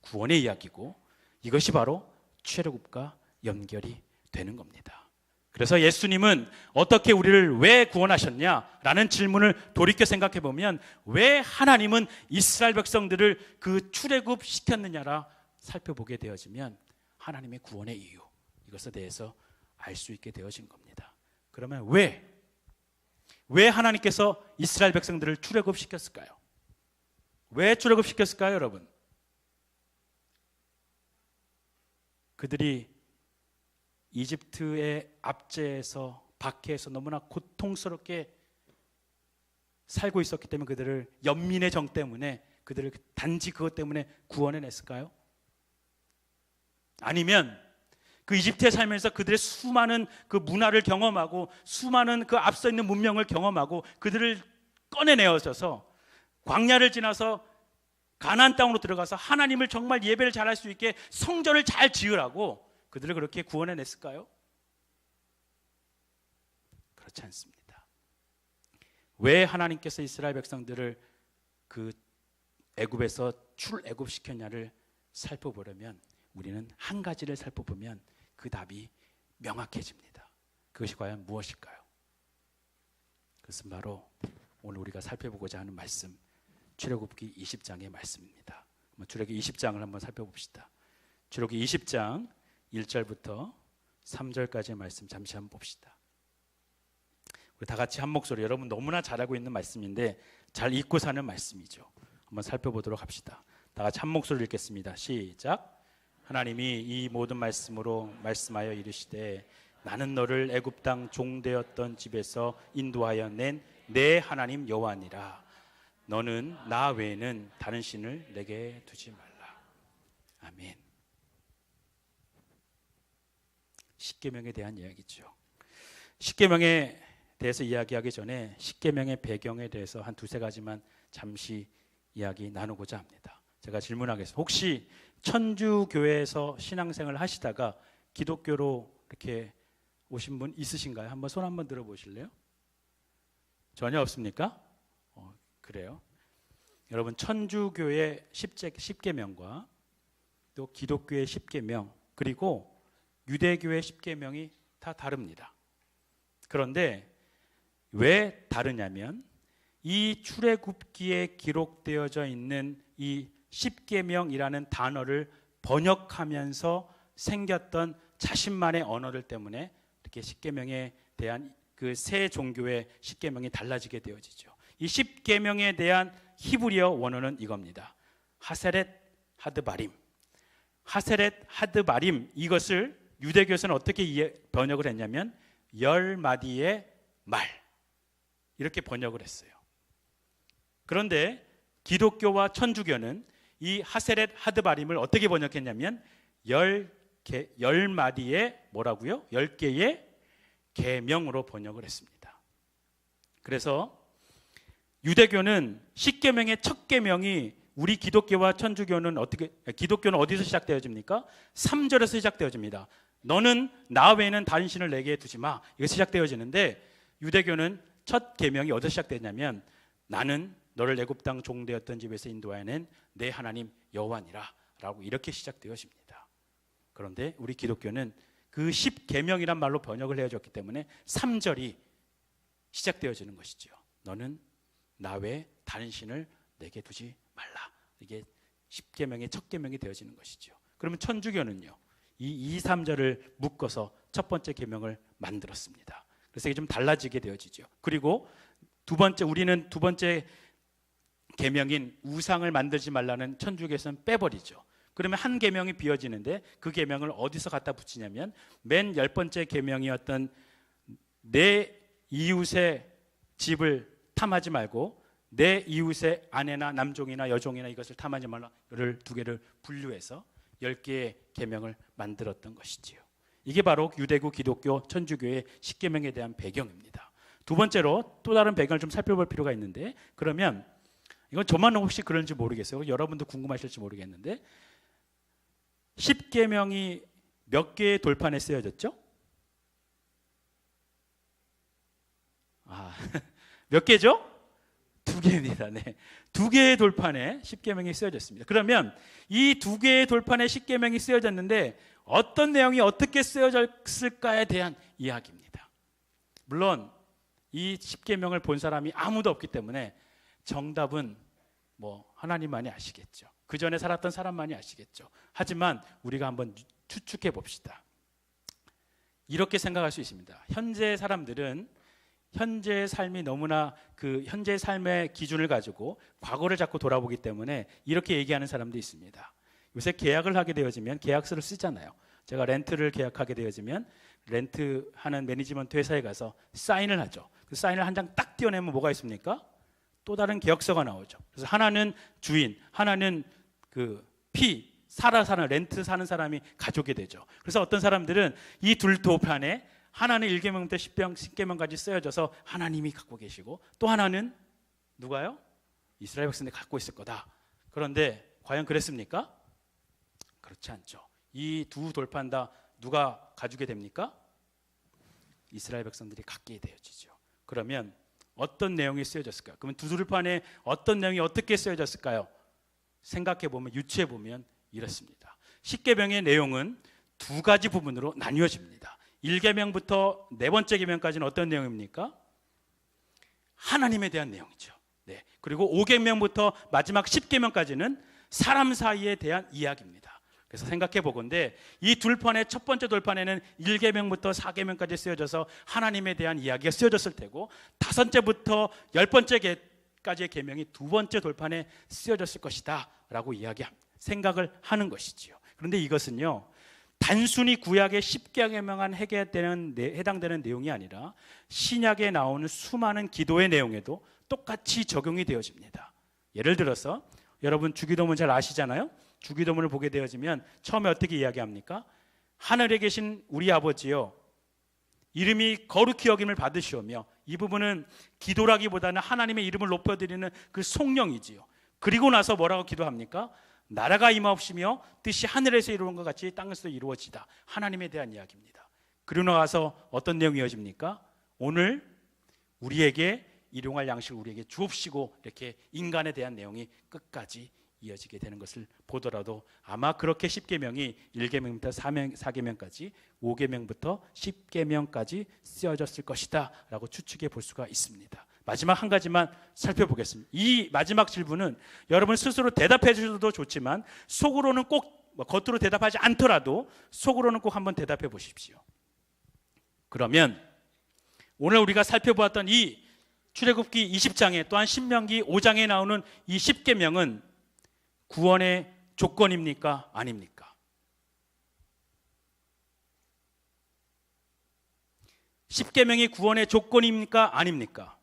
구원의 이야기고 이것이 바로 출애굽과 연결이 되는 겁니다. 그래서 예수님은 어떻게 우리를 왜 구원하셨냐라는 질문을 돌이켜 생각해 보면 왜 하나님은 이스라엘 백성들을 그 출애굽 시켰느냐라 살펴보게 되어지면 하나님의 구원의 이유, 이것에 대해서 알 수 있게 되어진 겁니다. 그러면 왜 하나님께서 이스라엘 백성들을 출애굽 시켰을까요? 왜 출애굽 시켰을까요, 여러분? 그들이 이집트의 압제에서 박해에서 너무나 고통스럽게 살고 있었기 때문에 그들을 연민의 정 때문에 그들을 단지 그것 때문에 구원해냈을까요? 아니면 그 이집트에 살면서 그들의 수많은 그 문화를 경험하고 수많은 그 앞서 있는 문명을 경험하고 그들을 꺼내내어져서 광야를 지나서 가나안 땅으로 들어가서 하나님을 정말 예배를 잘할 수 있게 성전을 잘 지으라고 그들을 그렇게 구원해냈을까요? 그렇지 않습니다. 왜 하나님께서 이스라엘 백성들을 그 애굽에서 출애굽시켰냐를 살펴보려면 우리는 한 가지를 살펴보면 그 답이 명확해집니다. 그것이 과연 무엇일까요? 그것은 바로 오늘 우리가 살펴보고자 하는 말씀, 출애굽기 20장의 말씀입니다. 출애굽기 20장을 한번 살펴봅시다. 출애굽기 20장 1절부터 3절까지의 말씀 잠시 한번 봅시다. 우리 다 같이 한 목소리, 여러분 너무나 잘 알고 있는 말씀인데 잘 읽고 사는 말씀이죠. 한번 살펴보도록 합시다. 다 같이 한 목소리로 읽겠습니다. 시작. 하나님이 이 모든 말씀으로 말씀하여 이르시되 나는 너를 애굽 땅 종되었던 집에서 인도하여 낸 내 하나님 여호와니라. 너는 나 외에는 다른 신을 내게 두지 말라. 아멘. 십계명에 대한 이야기죠. 십계명에 대해서 이야기하기 전에 십계명의 배경에 대해서 한 두세 가지만 잠시 이야기 나누고자 합니다. 제가 질문하겠습니다. 혹시 천주교회에서 신앙생활을 하시다가 기독교로 이렇게 오신 분 있으신가요? 한번 손 한번 들어보실래요? 전혀 없습니까? 그래요. 여러분, 천주교의 십계명과 또 기독교의 십계명 그리고 유대교의 십계명이 다 다릅니다. 그런데 왜 다르냐면 이 출애굽기에 기록되어져 있는 이 십계명이라는 단어를 번역하면서 생겼던 자신만의 언어들 때문에 이렇게 십계명에 대한 그 새 종교의 십계명이 달라지게 되어지죠. 이 십계명에 대한 히브리어 원어는 이겁니다. 하세렛 하드바림. 하세렛 하드바림, 이것을 유대교에서는 어떻게 번역을 했냐면 10마디의 말, 이렇게 번역을 했어요. 그런데 기독교와 천주교는 이 하세렛 하드바림을 어떻게 번역했냐면 10마디의 뭐라고요? 10개의 계명으로 번역을 했습니다. 그래서 유대교는 십계명의 첫 계명이 우리 기독교와 천주교는 기독교는 어디서 시작되어집니까? 3절에서 시작되어집니다. 너는 나 외에는 다른 신을 내게 두지 마. 이거 시작되어지는데 유대교는 첫 계명이 어디서 시작되냐면 나는 너를 애굽 땅 종되었던 집에서 인도하여낸 내 하나님 여호와니라 라고 이렇게 시작되어집니다. 그런데 우리 기독교는 그 10계명이란 말로 번역을 해줬기 때문에 3절이 시작되어지는 것이죠. 너는 나 외에 다른 신을 내게 두지 말라. 이게 10계명의 첫 계명이 되어지는 것이죠. 그러면 천주교는요, 이 2, 3절을 묶어서 첫 번째 계명을 만들었습니다. 그래서 이게 좀 달라지게 되어지죠. 그리고 우리는 두 번째 계명인 우상을 만들지 말라는 천주교에서는 빼버리죠. 그러면 한 계명이 비어지는데 그 계명을 어디서 갖다 붙이냐면 맨 10번째 계명이었던 내 이웃의 집을 탐하지 말고 내 이웃의 아내나 남종이나 여종이나 이것을 탐하지 말라를 두 개를 분류해서 10개의 계명을 만들었던 것이지요. 이게 바로 유대교, 기독교, 천주교의 십계명에 대한 배경입니다. 두 번째로 또 다른 배경을 좀 살펴볼 필요가 있는데, 그러면 이건 저만 혹시 그런지 모르겠어요. 여러분도 궁금하실지 모르겠는데 십계명이 몇 개의 돌판에 쓰여졌죠? 몇 개죠? 2개입니다. 네. 2개의 돌판에 십계명이 쓰여졌습니다. 그러면 이 2개의 돌판에 십계명이 쓰여졌는데 어떤 내용이 어떻게 쓰여졌을까에 대한 이야기입니다. 물론 이 10계명을 본 사람이 아무도 없기 때문에 정답은 뭐 하나님만이 아시겠죠. 그 전에 살았던 사람만이 아시겠죠. 하지만 우리가 한번 추측해 봅시다. 이렇게 생각할 수 있습니다. 현재 사람들은 현재의 삶이 너무나 그 현재의 삶의 기준을 가지고 과거를 자꾸 돌아보기 때문에 이렇게 얘기하는 사람도 있습니다. 요새 계약을 하게 되어지면 계약서를 쓰잖아요. 제가 렌트를 계약하게 되어지면 렌트하는 매니지먼트 회사에 가서 사인을 하죠. 그 사인을 한 장 딱 띄어내면 뭐가 있습니까? 또 다른 계약서가 나오죠. 그래서 하나는 주인, 하나는 그 살아 사는 렌트 사는 사람이 가져오게 되죠. 그래서 어떤 사람들은 이 둘 도판에 하나는 1계명부터 10계명까지 쓰여져서 하나님이 갖고 계시고 또 하나는 누가요? 이스라엘 백성들이 갖고 있을 거다. 그런데 과연 그랬습니까? 그렇지 않죠. 이 두 돌판 다 누가 가지게 됩니까? 이스라엘 백성들이 갖게 되어지죠. 그러면 어떤 내용이 쓰여졌을까요? 그러면 두 돌판에 어떤 내용이 어떻게 쓰여졌을까요? 생각해 보면 유추해 보면 이렇습니다. 10계명의 내용은 두 가지 부분으로 나뉘어집니다. 1계명부터 네 번째 계명까지는 어떤 내용입니까? 하나님에 대한 내용이죠. 네. 그리고 5계명부터 마지막 10계명까지는 사람 사이에 대한 이야기입니다. 그래서 생각해 보건대 이 둘판의 첫 번째 돌판에는 1계명부터 4계명까지 쓰여져서 하나님에 대한 이야기가 쓰여졌을 테고 5번째부터 10번째까지의 계명이 두 번째 돌판에 쓰여졌을 것이다 라고 생각을 하는 것이지요. 그런데 이것은요 단순히 구약의 10계명만 해당되는 내용이 아니라 신약에 나오는 수많은 기도의 내용에도 똑같이 적용이 되어집니다. 예를 들어서 여러분 주기도문 잘 아시잖아요. 주기도문을 보게 되어지면 처음에 어떻게 이야기합니까? 하늘에 계신 우리 아버지요 이름이 거룩히 여김을 받으시오며, 이 부분은 기도라기보다는 하나님의 이름을 높여드리는 그 송영이지요. 그리고 나서 뭐라고 기도합니까? 나라가 임하옵시며 뜻이 하늘에서 이루어진 것 같이 땅에서 이루어지다. 하나님에 대한 이야기입니다. 그리고 나서 어떤 내용이 이어집니까? 오늘 우리에게 일용할 양식을 우리에게 주옵시고, 이렇게 인간에 대한 내용이 끝까지 이어지게 되는 것을 보더라도 아마 그렇게 10계명이 1계명부터 4계명까지 5계명부터 10계명까지 쓰여졌을 것이다 라고 추측해 볼 수가 있습니다. 마지막 한 가지만 살펴보겠습니다. 이 마지막 질문은 여러분 스스로 대답해 주셔도 좋지만 속으로는 꼭, 겉으로 대답하지 않더라도 속으로는 꼭 한번 대답해 보십시오. 그러면 오늘 우리가 살펴보았던 이 출애굽기 20장에 또한 신명기 5장에 나오는 이 10계명은 구원의 조건입니까? 아닙니까? 10계명이 구원의 조건입니까? 아닙니까?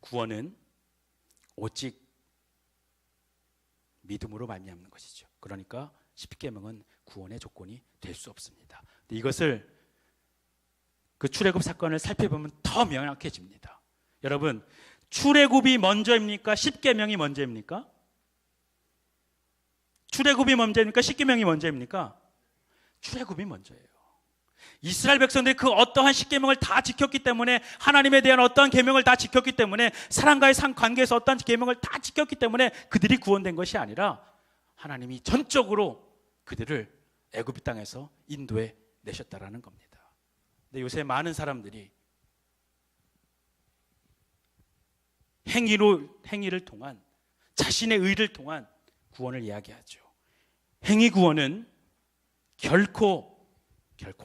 구원은 오직 믿음으로 말미암는 것이죠. 그러니까 10계명은 구원의 조건이 될 수 없습니다. 이것을 그 출애굽 사건을 살펴보면 더 명확해집니다. 여러분, 출애굽이 먼저입니까? 10계명이 먼저입니까? 출애굽이 먼저입니까? 10계명이 먼저입니까? 출애굽이 먼저예요. 이스라엘 백성들이 그 어떠한 10계명을 다 지켰기 때문에, 하나님에 대한 어떠한 계명을 다 지켰기 때문에, 사람과의 관계에서 어떠한 계명을 다 지켰기 때문에 그들이 구원된 것이 아니라 하나님이 전적으로 그들을 애굽 땅에서 인도해 내셨다라는 겁니다. 근데 요새 많은 사람들이 행위를 통한, 자신의 의를 통한 구원을 이야기하죠. 행위 구원은 결코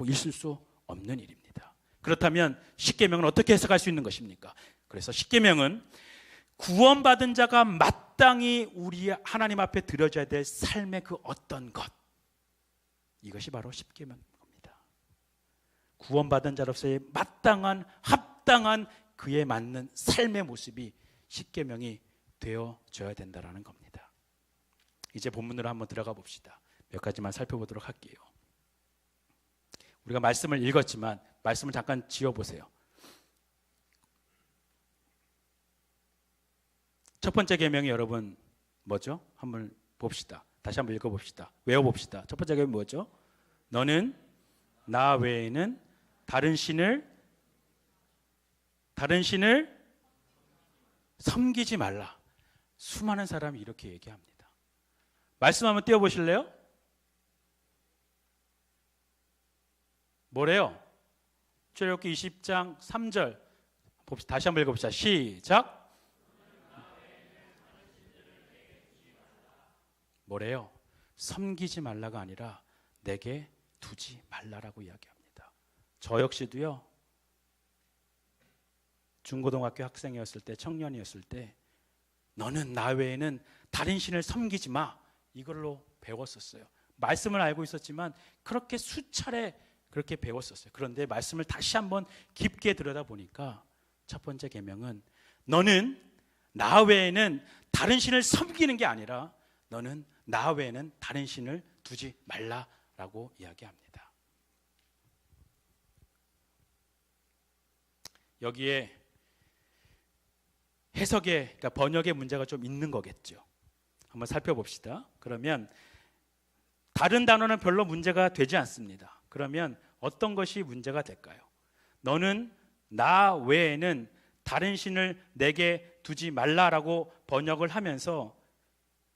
있을 수 없는 일입니다. 그렇다면 10계명은 어떻게 해석할 수 있는 것입니까? 그래서 10계명은 구원받은 자가 마땅히 우리 하나님 앞에 드려져야 될 삶의 그 어떤 것, 이것이 바로 10계명입니다. 구원받은 자로서의 마땅한, 합당한 그에 맞는 삶의 모습이 10계명이 되어져야 된다는 겁니다. 이제 본문으로 한번 들어가 봅시다. 몇 가지만 살펴보도록 할게요. 우리가 말씀을 읽었지만 말씀을 잠깐 지어보세요. 첫 번째 계명이 여러분 뭐죠? 한번 봅시다. 다시 한번 읽어봅시다. 외워봅시다. 첫 번째 계명이 뭐죠? 너는 나 외에는 다른 신을 섬기지 말라. 수많은 사람이 이렇게 얘기합니다. 말씀 한번 띄워보실래요? 뭐래요? 출애굽기 20장 3절 봅시다. 다시 한번 읽어봅시다. 시작. 뭐래요? 섬기지 말라가 아니라 내게 두지 말라라고 이야기합니다. 저 역시도요, 중고등학교 학생이었을 때, 청년이었을 때 너는 나 외에는 다른 신을 섬기지 마, 이걸로 배웠었어요. 말씀을 알고 있었지만 그렇게 수차례 그렇게 배웠었어요. 그런데 말씀을 다시 한번 깊게 들여다보니까 첫 번째 계명은 너는 나 외에는 다른 신을 섬기는 게 아니라 너는 나 외에는 다른 신을 두지 말라라고 이야기합니다. 여기에 해석의, 그러니까 번역의 문제가 좀 있는 거겠죠. 한번 살펴봅시다. 그러면 다른 단어는 별로 문제가 되지 않습니다. 그러면 어떤 것이 문제가 될까요? 너는 나 외에는 다른 신을 내게 두지 말라라고 번역을 하면서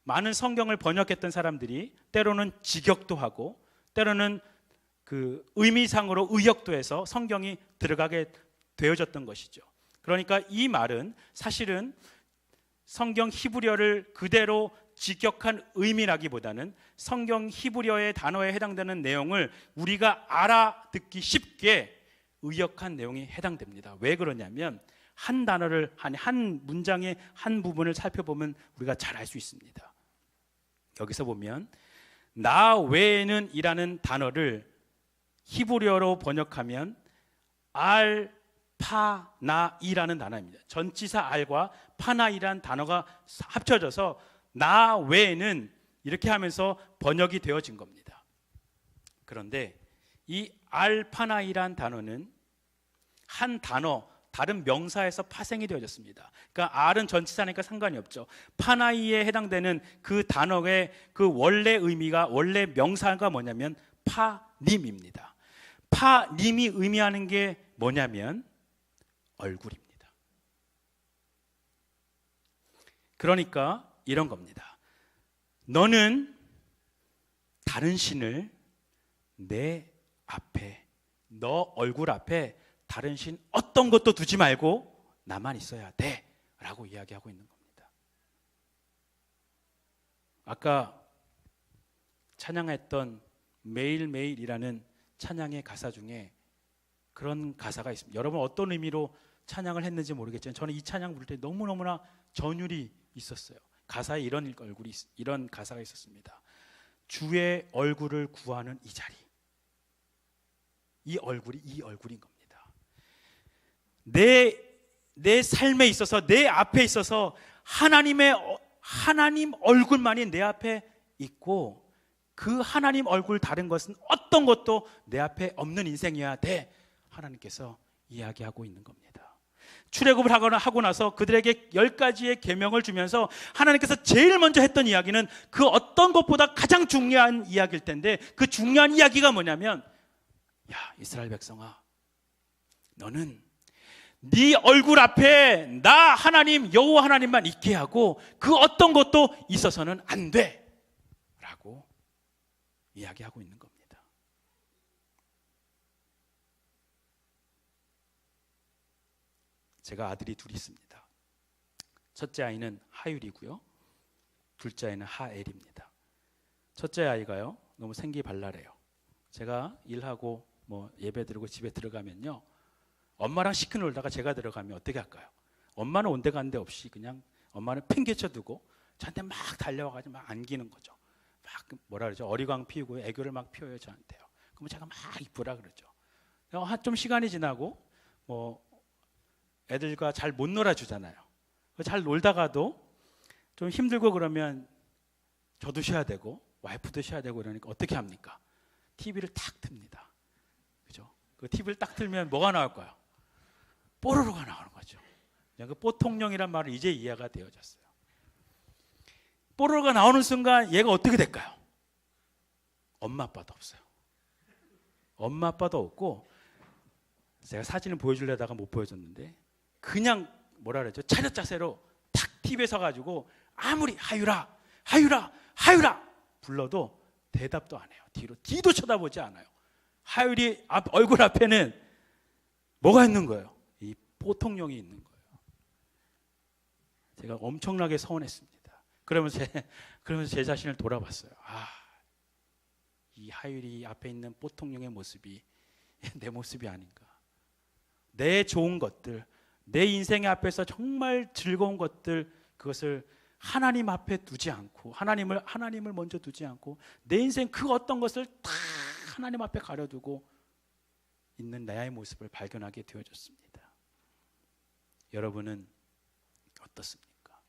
많은 성경을 번역했던 사람들이 때로는 직역도 하고 때로는 그 의미상으로 의역도 해서 성경이 들어가게 되어졌던 것이죠. 그러니까 이 말은 사실은 성경 히브리어를 그대로 직역한 의미라기보다는 성경 히브리어의 단어에 해당되는 내용을 우리가 알아듣기 쉽게 의역한 내용이 해당됩니다. 왜 그러냐면 한 단어를, 한 문장의 한 부분을 살펴보면 우리가 잘 알 수 있습니다. 여기서 보면 나 외에는 이라는 단어를 히브리어로 번역하면 알파나이라는 단어입니다. 전치사 알과 파나이라는 단어가 합쳐져서 나 외에는 이렇게 하면서 번역이 되어진 겁니다. 그런데 이 알파나이라는 단어는 한 단어, 다른 명사에서 파생이 되어졌습니다. 그러니까 알은 전치사니까 상관이 없죠. 파나이에 해당되는 그 단어의 그 원래 의미가, 원래 명사가 뭐냐면 파님입니다. 파님이 의미하는 게 뭐냐면 얼굴입니다. 그러니까 이런 겁니다. 너는 다른 신을 내 앞에, 너 얼굴 앞에 다른 신 어떤 것도 두지 말고 나만 있어야 돼 라고 이야기하고 있는 겁니다. 아까 찬양했던 매일매일이라는 찬양의 가사 중에 그런 가사가 있습니다. 여러분 어떤 의미로 찬양을 했는지 모르겠지만 저는 이 찬양 부를 때 너무너무나 전율이 있었어요. 가사에 이런 가사가 있었습니다. 주의 얼굴을 구하는 이 자리, 이 얼굴인 겁니다. 내 삶에 있어서, 내 앞에 있어서 하나님 얼굴만이 내 앞에 있고 그 하나님 얼굴 다른 것은 어떤 것도 내 앞에 없는 인생이어야 돼, 하나님께서 이야기하고 있는 겁니다. 출애굽을 하고 나서 그들에게 10가지의 계명을 주면서 하나님께서 제일 먼저 했던 이야기는 그 어떤 것보다 가장 중요한 이야기일 텐데, 그 중요한 이야기가 뭐냐면, 야 이스라엘 백성아, 너는 네 얼굴 앞에 나 하나님 여호와 하나님만 있게 하고 그 어떤 것도 있어서는 안 돼 라고 이야기하고 있는 겁니다. 제가 아들이 둘이 있습니다. 첫째 아이는 하율이고요, 둘째 아이는 하엘입니다. 첫째 아이가요 너무 생기 발랄해요. 제가 일하고 뭐 예배 드리고 집에 들어가면요, 엄마랑 시큰 놀다가 제가 들어가면 어떻게 할까요? 엄마는 온데간데 없이 그냥 엄마는 팽개쳐 두고 저한테 막 달려와가지고 막 안기는 거죠. 막 뭐라 그러죠? 어리광 피우고 애교를 막 피워요 저한테요. 그러면 제가 막 이쁘라 그러죠. 좀 시간이 지나고 뭐 애들과 잘 못 놀아주잖아요. 잘 놀다가도 좀 힘들고 그러면 저도 쉬어야 되고 와이프도 쉬어야 되고 그러니까 어떻게 합니까? TV를 탁 틉니다. 그죠? 그 TV를 딱 틀면 뭐가 나올까요? 뽀로로가 나오는 거죠. 그 뽀통령이란 말은 이제 이해가 되어졌어요. 뽀로로가 나오는 순간 얘가 어떻게 될까요? 엄마 아빠도 없어요. 엄마 아빠도 없고, 제가 사진을 보여주려다가 못 보여줬는데 그냥 뭐라 그러죠? 차렷 자세로 탁 TV에 서가지고 아무리 하유라 하유라 하유라 불러도 대답도 안 해요. 뒤도 쳐다보지 않아요. 하율이 얼굴 앞에는 뭐가 있는 거예요? 이 보통령이 있는 거예요. 제가 엄청나게 서운했습니다. 그러면서 제 자신을 돌아봤어요. 이 하율이 앞에 있는 보통령의 모습이 내 모습이 아닌가. 내 좋은 것들, 내 인생의 앞에서 정말 즐거운 것들, 그것을 하나님 앞에 두지 않고 하나님을 먼저 두지 않고 내 인생 그 어떤 것을 다 하나님 앞에 가려두고 있는 나의 모습을 발견하게 되어졌습니다. 여러분은 어떻습니까?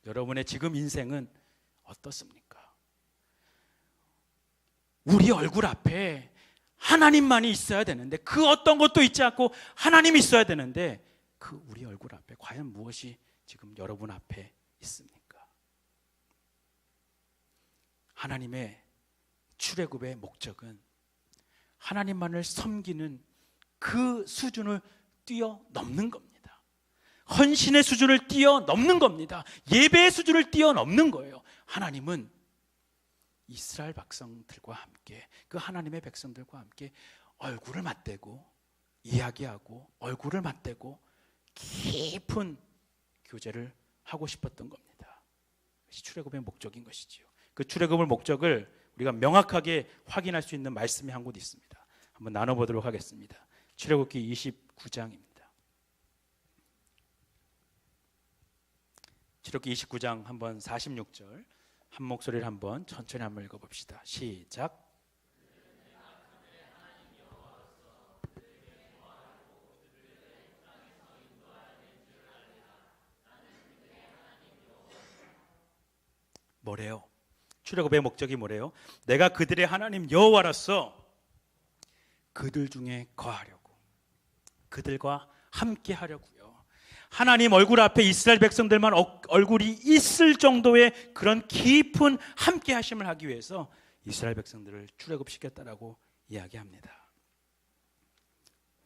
여러분의 지금 인생은 어떻습니까? 우리 얼굴 앞에 하나님만이 있어야 되는데, 그 어떤 것도 있지 않고 하나님이 있어야 되는데, 그 우리 얼굴 앞에 과연 무엇이 지금 여러분 앞에 있습니까? 하나님의 출애굽의 목적은 하나님만을 섬기는 그 수준을 뛰어넘는 겁니다. 헌신의 수준을 뛰어넘는 겁니다. 예배의 수준을 뛰어넘는 거예요. 하나님은 이스라엘 백성들과 함께, 그 하나님의 백성들과 함께 얼굴을 맞대고 이야기하고 얼굴을 맞대고 깊은 교제를 하고 싶었던 겁니다. 그것이 출애굽의 목적인 것이지요. 그 출애굽의 목적을 우리가 명확하게 확인할 수 있는 말씀이 한 곳 있습니다. 한번 나눠보도록 하겠습니다. 출애굽기 29장입니다. 출애굽기 29장 한번 46절 한 목소리를 한번 천천히 한번 읽어봅시다. 시작. 뭐래요? 출애굽의 목적이 뭐래요? 내가 그들의 하나님 여호와로서 그들 중에 거하려고, 그들과 함께 하려고요. 하나님 얼굴 앞에 이스라엘 백성들만 얼굴이 있을 정도의 그런 깊은 함께 하심을 하기 위해서 이스라엘 백성들을 출애굽시켰다라고 이야기합니다.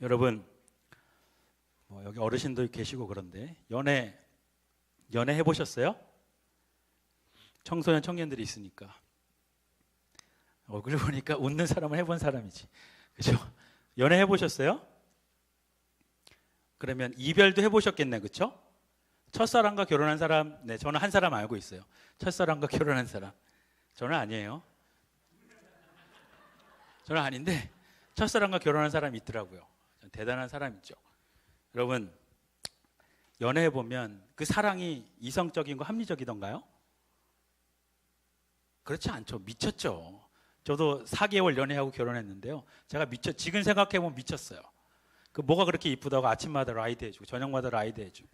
여러분, 여기 어르신도 계시고 그런데 연애 해보셨어요? 청소년 청년들이 있으니까 얼굴을 보니까 웃는 사람은 해본 사람이지, 그렇죠? 연애 해보셨어요? 그러면 이별도 해보셨겠네, 그렇죠? 첫사랑과 결혼한 사람, 네, 저는 한 사람 알고 있어요. 첫사랑과 결혼한 사람. 저는 아니에요. 저는 아닌데 첫사랑과 결혼한 사람이 있더라고요. 대단한 사람이죠. 여러분, 연애해보면 그 사랑이 이성적인 거 합리적이던가요? 그렇지 않죠. 미쳤죠. 저도 4개월 연애하고 결혼했는데요, 제가 지금 생각해보면 미쳤어요. 그 뭐가 그렇게 이쁘다고 아침마다 라이드 해주고 저녁마다 라이드 해주고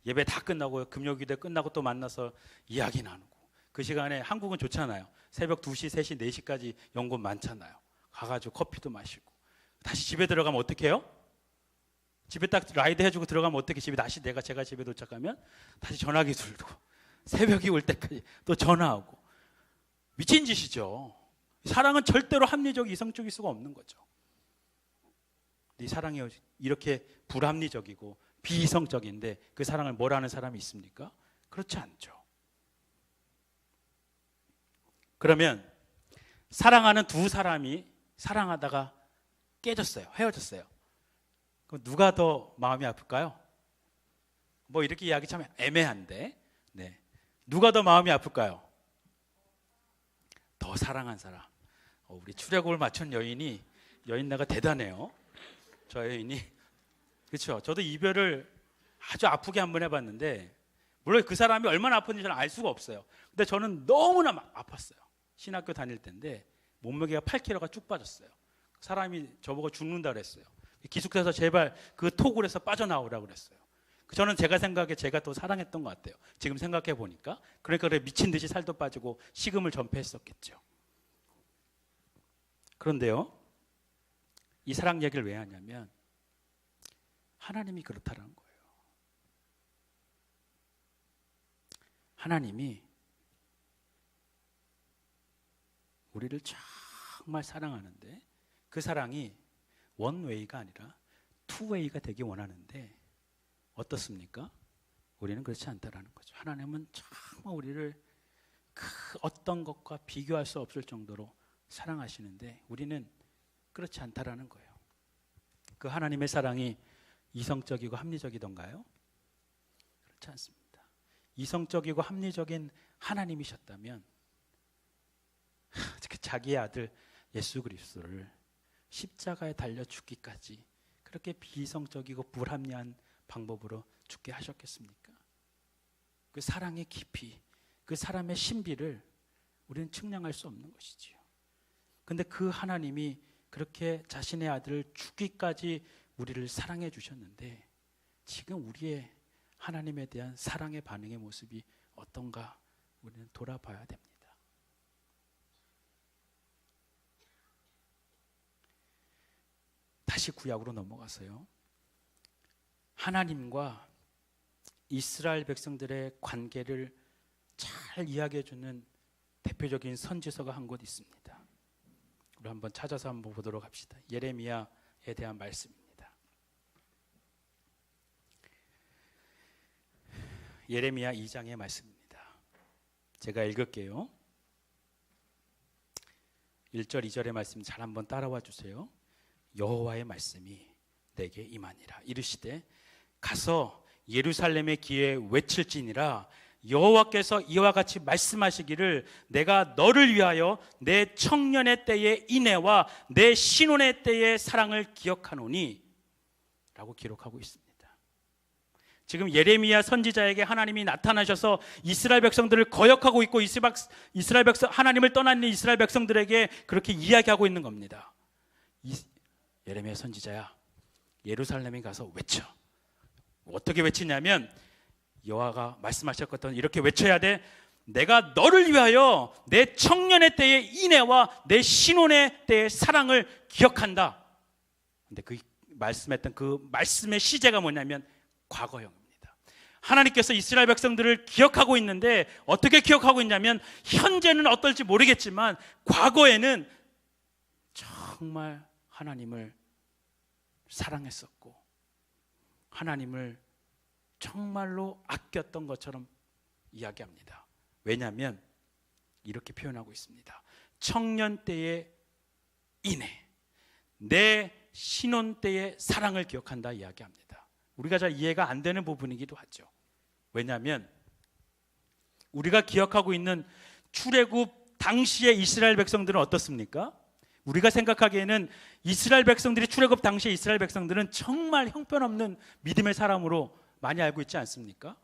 예배 다 끝나고 금요기대 끝나고 또 만나서 이야기 나누고, 그 시간에 한국은 좋잖아요. 새벽 2시, 3시, 4시까지 연금 많잖아요. 가가지고 커피도 마시고 다시 집에 들어가면 어떻게 해요? 집에 딱 라이드 해주고 들어가면 어떻게, 집에 다시 제가 집에 도착하면 다시 전화기 들고 새벽이 올 때까지 또 전화하고. 미친 짓이죠. 사랑은 절대로 합리적, 이성적일 수가 없는 거죠. 이 사랑이 이렇게 불합리적이고 비이성적인데 그 사랑을 뭐라는 사람이 있습니까? 그렇지 않죠. 그러면 사랑하는 두 사람이 사랑하다가 깨졌어요. 헤어졌어요. 그럼 누가 더 마음이 아플까요? 이렇게 이야기 참 애매한데, 네, 누가 더 마음이 아플까요? 더 사랑한 사람. 우리 출애굽을 맞춘 여인네가 대단해요. 저 여인이, 그렇죠. 저도 이별을 아주 아프게 한번 해봤는데, 물론 그 사람이 얼마나 아픈지 저는 알 수가 없어요. 근데 저는 너무나 아팠어요. 신학교 다닐 때인데 몸무게가 8kg가 쭉 빠졌어요. 사람이 저보고 죽는다 그랬어요. 기숙사에서 제발 그 토굴에서 빠져나오라고 그랬어요. 저는 제가 생각에 제가 더 사랑했던 것 같아요. 지금 생각해 보니까. 그러니까 미친 듯이 살도 빠지고 식음을 전폐했었겠죠. 그런데요, 이 사랑 얘기를 왜 하냐면 하나님이 그렇다는 거예요. 하나님이 우리를 정말 사랑하는데 그 사랑이 원웨이가 아니라 투웨이가 되기 원하는데 어떻습니까? 우리는 그렇지 않다라는 거죠. 하나님은 정말 우리를 그 어떤 것과 비교할 수 없을 정도로 사랑하시는데 우리는 그렇지 않다라는 거예요. 그 하나님의 사랑이 이성적이고 합리적이던가요? 그렇지 않습니다. 이성적이고 합리적인 하나님이셨다면 자기의 아들 예수 그리스도를 십자가에 달려 죽기까지 그렇게 비이성적이고 불합리한 방법으로 죽게 하셨겠습니까? 그 사랑의 깊이, 그 사람의 신비를 우리는 측량할 수 없는 것이지요. 그런데 그 하나님이 그렇게 자신의 아들을 죽기까지 우리를 사랑해 주셨는데 지금 우리의 하나님에 대한 사랑의 반응의 모습이 어떤가 우리는 돌아봐야 됩니다. 다시 구약으로 넘어가서요. 하나님과 이스라엘 백성들의 관계를 잘 이야기해 주는 대표적인 선지서가 한 곳 있습니다. 우리 한번 찾아서 한번 보도록 합시다. 예레미야에 대한 말씀입니다. 예레미야 2장의 말씀입니다. 제가 읽을게요. 1절 2절의 말씀 잘 한번 따라와 주세요. 여호와의 말씀이 내게 임하니라. 이르시되 가서 예루살렘의 귀에 외칠지니라. 여호와께서 이와 같이 말씀하시기를 내가 너를 위하여 내 청년의 때의 인애와 내 신혼의 때의 사랑을 기억하노니 라고 기록하고 있습니다. 지금 예레미야 선지자에게 하나님이 나타나셔서 이스라엘 백성들을 거역하고 있고 이스라엘 백성, 하나님을 떠나 있는 이스라엘 백성들에게 그렇게 이야기하고 있는 겁니다. 예레미야 선지자야, 예루살렘에 가서 외쳐. 어떻게 외치냐면 여호와가 말씀하셨거든. 이렇게 외쳐야 돼. 내가 너를 위하여 내 청년의 때의 인애와 내 신혼의 때의 사랑을 기억한다. 근데 그 말씀했던 그 말씀의 시제가 뭐냐면 과거형입니다. 하나님께서 이스라엘 백성들을 기억하고 있는데 어떻게 기억하고 있냐면 현재는 어떨지 모르겠지만 과거에는 정말 하나님을 사랑했었고 하나님을 정말로 아꼈던 것처럼 이야기합니다. 왜냐하면 이렇게 표현하고 있습니다. 청년 때의 인애, 내 신혼 때의 사랑을 기억한다 이야기합니다. 우리가 잘 이해가 안 되는 부분이기도 하죠. 왜냐하면 우리가 기억하고 있는 출애굽 당시의 이스라엘 백성들은 어떻습니까? 우리가 생각하기에는 이스라엘 백성들이 출애굽 당시의 이스라엘 백성들은 정말 형편없는 믿음의 사람으로 많이 알고 있지 않습니까?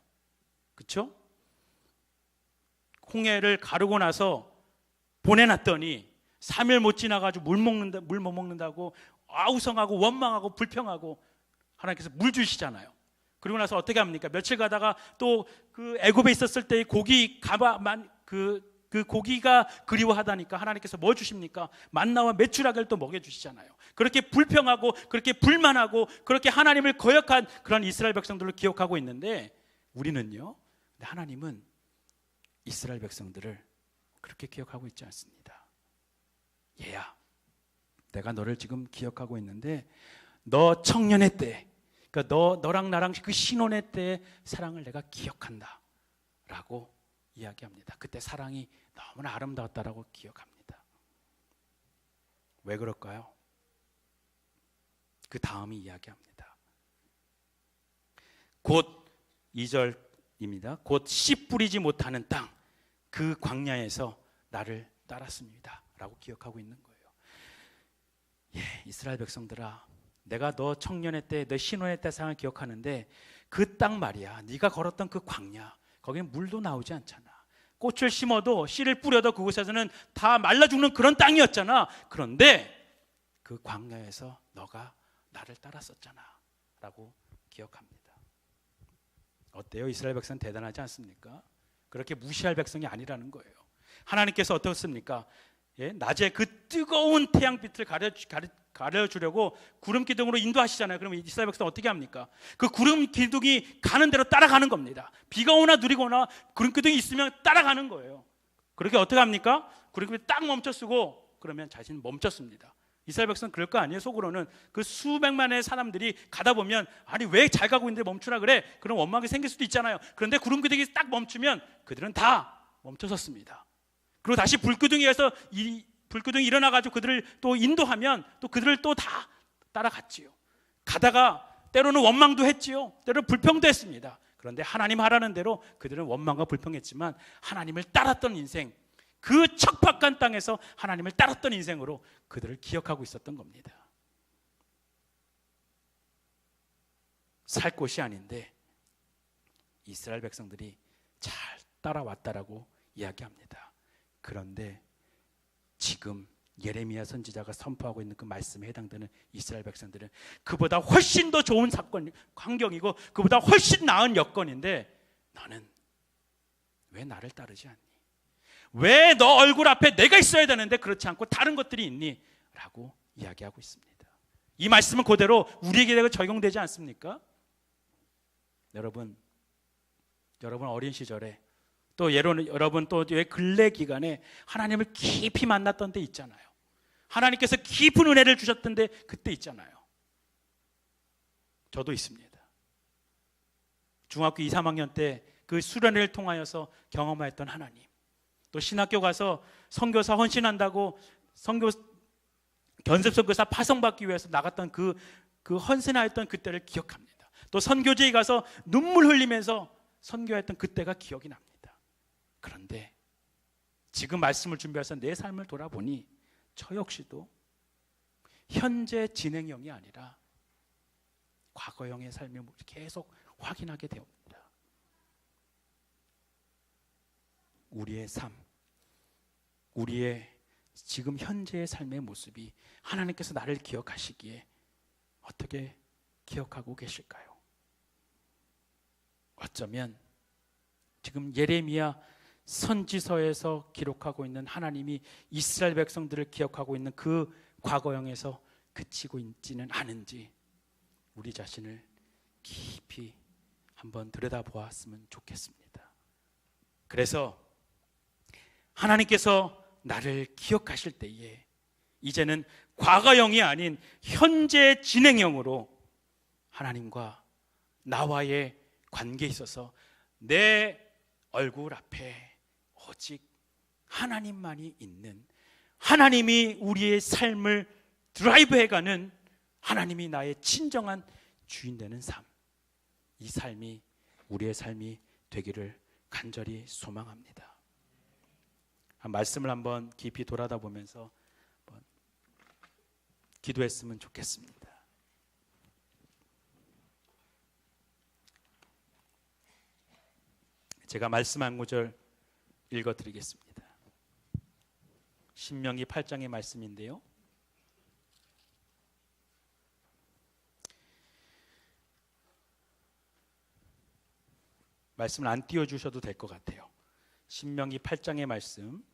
그렇죠? 홍해를 가르고 나서 보내놨더니 3일 못 지나가지고 물 못 먹는다고 아우성하고 원망하고 불평하고 하나님께서 물 주시잖아요. 그리고 나서 어떻게 합니까? 며칠 가다가 또 그 애굽에 있었을 때의 그 고기가 그리워하다니까 하나님께서 뭐 주십니까? 만나와 메추라기를 또 먹여주시잖아요. 그렇게 불평하고 그렇게 불만하고 그렇게 하나님을 거역한 그런 이스라엘 백성들을 기억하고 있는데 우리는요, 하나님은 이스라엘 백성들을 그렇게 기억하고 있지 않습니다. 얘야, 내가 너를 지금 기억하고 있는데 너 청년의 때, 그러니까 너랑 나랑 그 신혼의 때의 사랑을 내가 기억한다 라고 이야기합니다. 그때 사랑이 너무나 아름다웠다라고 기억합니다. 왜 그럴까요? 그 다음이 이야기합니다. 곧 2절입니다. 곧 씨 뿌리지 못하는 땅, 그 광야에서 나를 따랐습니다 라고 기억하고 있는 거예요. 예, 이스라엘 백성들아, 내가 너 청년의 때, 너 신혼의 때 사랑을 기억하는데 그 땅 말이야, 네가 걸었던 그 광야, 거기는 물도 나오지 않잖아. 꽃을 심어도 씨를 뿌려도 그곳에서는 다 말라 죽는 그런 땅이었잖아. 그런데 그 광야에서 너가 나를 따랐었잖아 라고 기억합니다. 어때요? 이스라엘 백성은 대단하지 않습니까? 그렇게 무시할 백성이 아니라는 거예요. 하나님께서 어떻습니까? 예? 낮에 그 뜨거운 태양빛을 가려주려고 구름 기둥으로 인도하시잖아요. 그러면 이스라엘 백성 어떻게 합니까? 그 구름 기둥이 가는 대로 따라가는 겁니다. 비가 오나 누리거나 구름 기둥이 있으면 따라가는 거예요. 그렇게 어떻게 합니까? 구름 기둥이 딱 멈춰쓰고 그러면 자신은 멈췄습니다. 이스라엘 백성은 그럴 거 아니에요. 속으로는 그 수백만의 사람들이 가다 보면 아니 왜 잘 가고 있는데 멈추라 그래? 그런 원망이 생길 수도 있잖아요. 그런데 구름 기둥이 딱 멈추면 그들은 다 멈춰섰습니다. 그리고 다시 불기둥에서 불기둥이 일어나가지고 그들을 또 인도하면 또 그들을 또 다 따라갔지요. 가다가 때로는 원망도 했지요. 때로는 불평도 했습니다. 그런데 하나님 하라는 대로 그들은 원망과 불평했지만 하나님을 따랐던 인생, 그 척박한 땅에서 하나님을 따랐던 인생으로 그들을 기억하고 있었던 겁니다. 살 곳이 아닌데 이스라엘 백성들이 잘 따라왔다라고 이야기합니다. 그런데 지금 예레미야 선지자가 선포하고 있는 그 말씀에 해당되는 이스라엘 백성들은 그보다 훨씬 더 좋은 사건, 환경이고 그보다 훨씬 나은 여건인데 너는 왜 나를 따르지 않니? 왜 너 얼굴 앞에 내가 있어야 되는데 그렇지 않고 다른 것들이 있니? 라고 이야기하고 있습니다. 이 말씀은 그대로 우리에게 적용되지 않습니까? 여러분 어린 시절에 또 여러분 또 근래 기간에 하나님을 깊이 만났던 때 있잖아요. 하나님께서 깊은 은혜를 주셨던 데 그때 있잖아요. 저도 있습니다. 중학교 2, 3학년 때 그 수련회를 통하여서 경험하였던 하나님, 또 신학교 가서 선교사 헌신한다고 견습선교사 파송받기 위해서 나갔던 그 헌신하였던 그때를 기억합니다. 또 선교지에 가서 눈물 흘리면서 선교했던 그때가 기억이 납니다. 그런데 지금 말씀을 준비해서 내 삶을 돌아보니 저 역시도 현재 진행형이 아니라 과거형의 삶을 계속 확인하게 되옵니다. 우리의 삶, 우리의 지금 현재의 삶의 모습이 하나님께서 나를 기억하시기에 어떻게 기억하고 계실까요? 어쩌면 지금 예레미야 선지서에서 기록하고 있는 하나님이 이스라엘 백성들을 기억하고 있는 그 과거형에서 그치고 있지는 않은지 우리 자신을 깊이 한번 들여다보았으면 좋겠습니다. 그래서 하나님께서 나를 기억하실 때에 이제는 과거형이 아닌 현재 진행형으로 하나님과 나와의 관계에 있어서 내 얼굴 앞에 오직 하나님만이 있는, 하나님이 우리의 삶을 드라이브해가는, 하나님이 나의 진정한 주인 되는 삶, 이 삶이 우리의 삶이 되기를 간절히 소망합니다. 말씀을 한번 깊이 돌아다 보면서 한번 기도했으면 좋겠습니다. 제가 말씀 한 구절 읽어드리겠습니다. 신명기 8장의 말씀인데요, 말씀을 안 띄워주셔도 될 것 같아요. 신명기 8장의 말씀,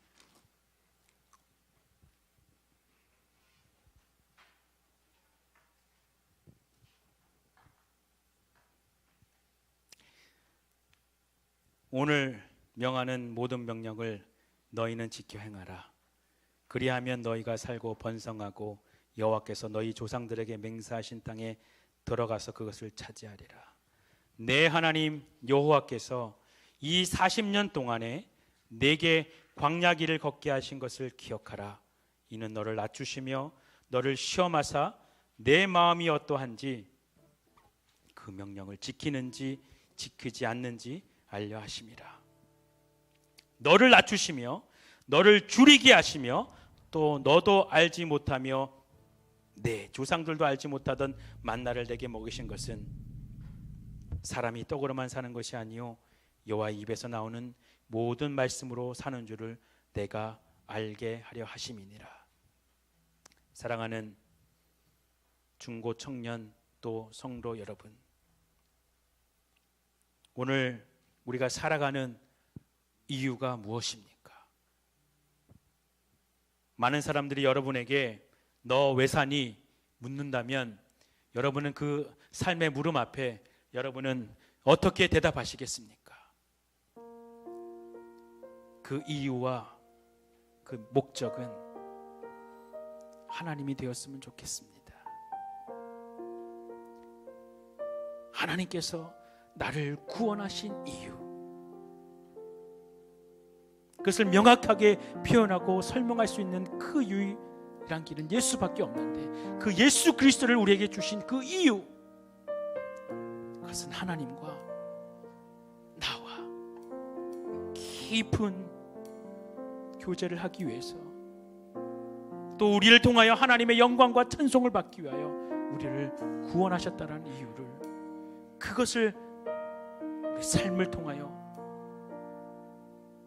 오늘 명하는 모든 명령을 너희는 지켜 행하라. 그리하면 너희가 살고 번성하고 여호와께서 너희 조상들에게 맹세하신 땅에 들어가서 그것을 차지하리라. 내 하나님 여호와께서 이 40년 동안에 내게 광야 길을 걷게 하신 것을 기억하라. 이는 너를 낮추시며 너를 시험하사 내 마음이 어떠한지 그 명령을 지키는지 지키지 않는지 알려 하심이라. 너를 낮추시며 너를 줄이게 하시며 또 너도 알지 못하며 내 조상들도 알지 못하던 만나를 내게 먹이신 것은 사람이 떡으로만 사는 것이 아니요 여호와 입에서 나오는 모든 말씀으로 사는 줄을 내가 알게 하려 하심이니라. 사랑하는 중고 청년 또 성도 여러분, 오늘 우리가 살아가는 이유가 무엇입니까? 많은 사람들이 여러분에게 너 왜 사니? 묻는다면 여러분은 그 삶의 물음 앞에 여러분은 어떻게 대답하시겠습니까? 그 이유와 그 목적은 하나님이 되었으면 좋겠습니다. 하나님께서 나를 구원하신 이유, 그것을 명확하게 표현하고 설명할 수 있는 그 유일한 길은 예수밖에 없는데, 그 예수 그리스도를 우리에게 주신 그 이유, 그것은 하나님과 나와 깊은 교제를 하기 위해서, 또 우리를 통하여 하나님의 영광과 찬송을 받기 위하여 우리를 구원하셨다는 이유를, 그것을 우리 삶을 통하여,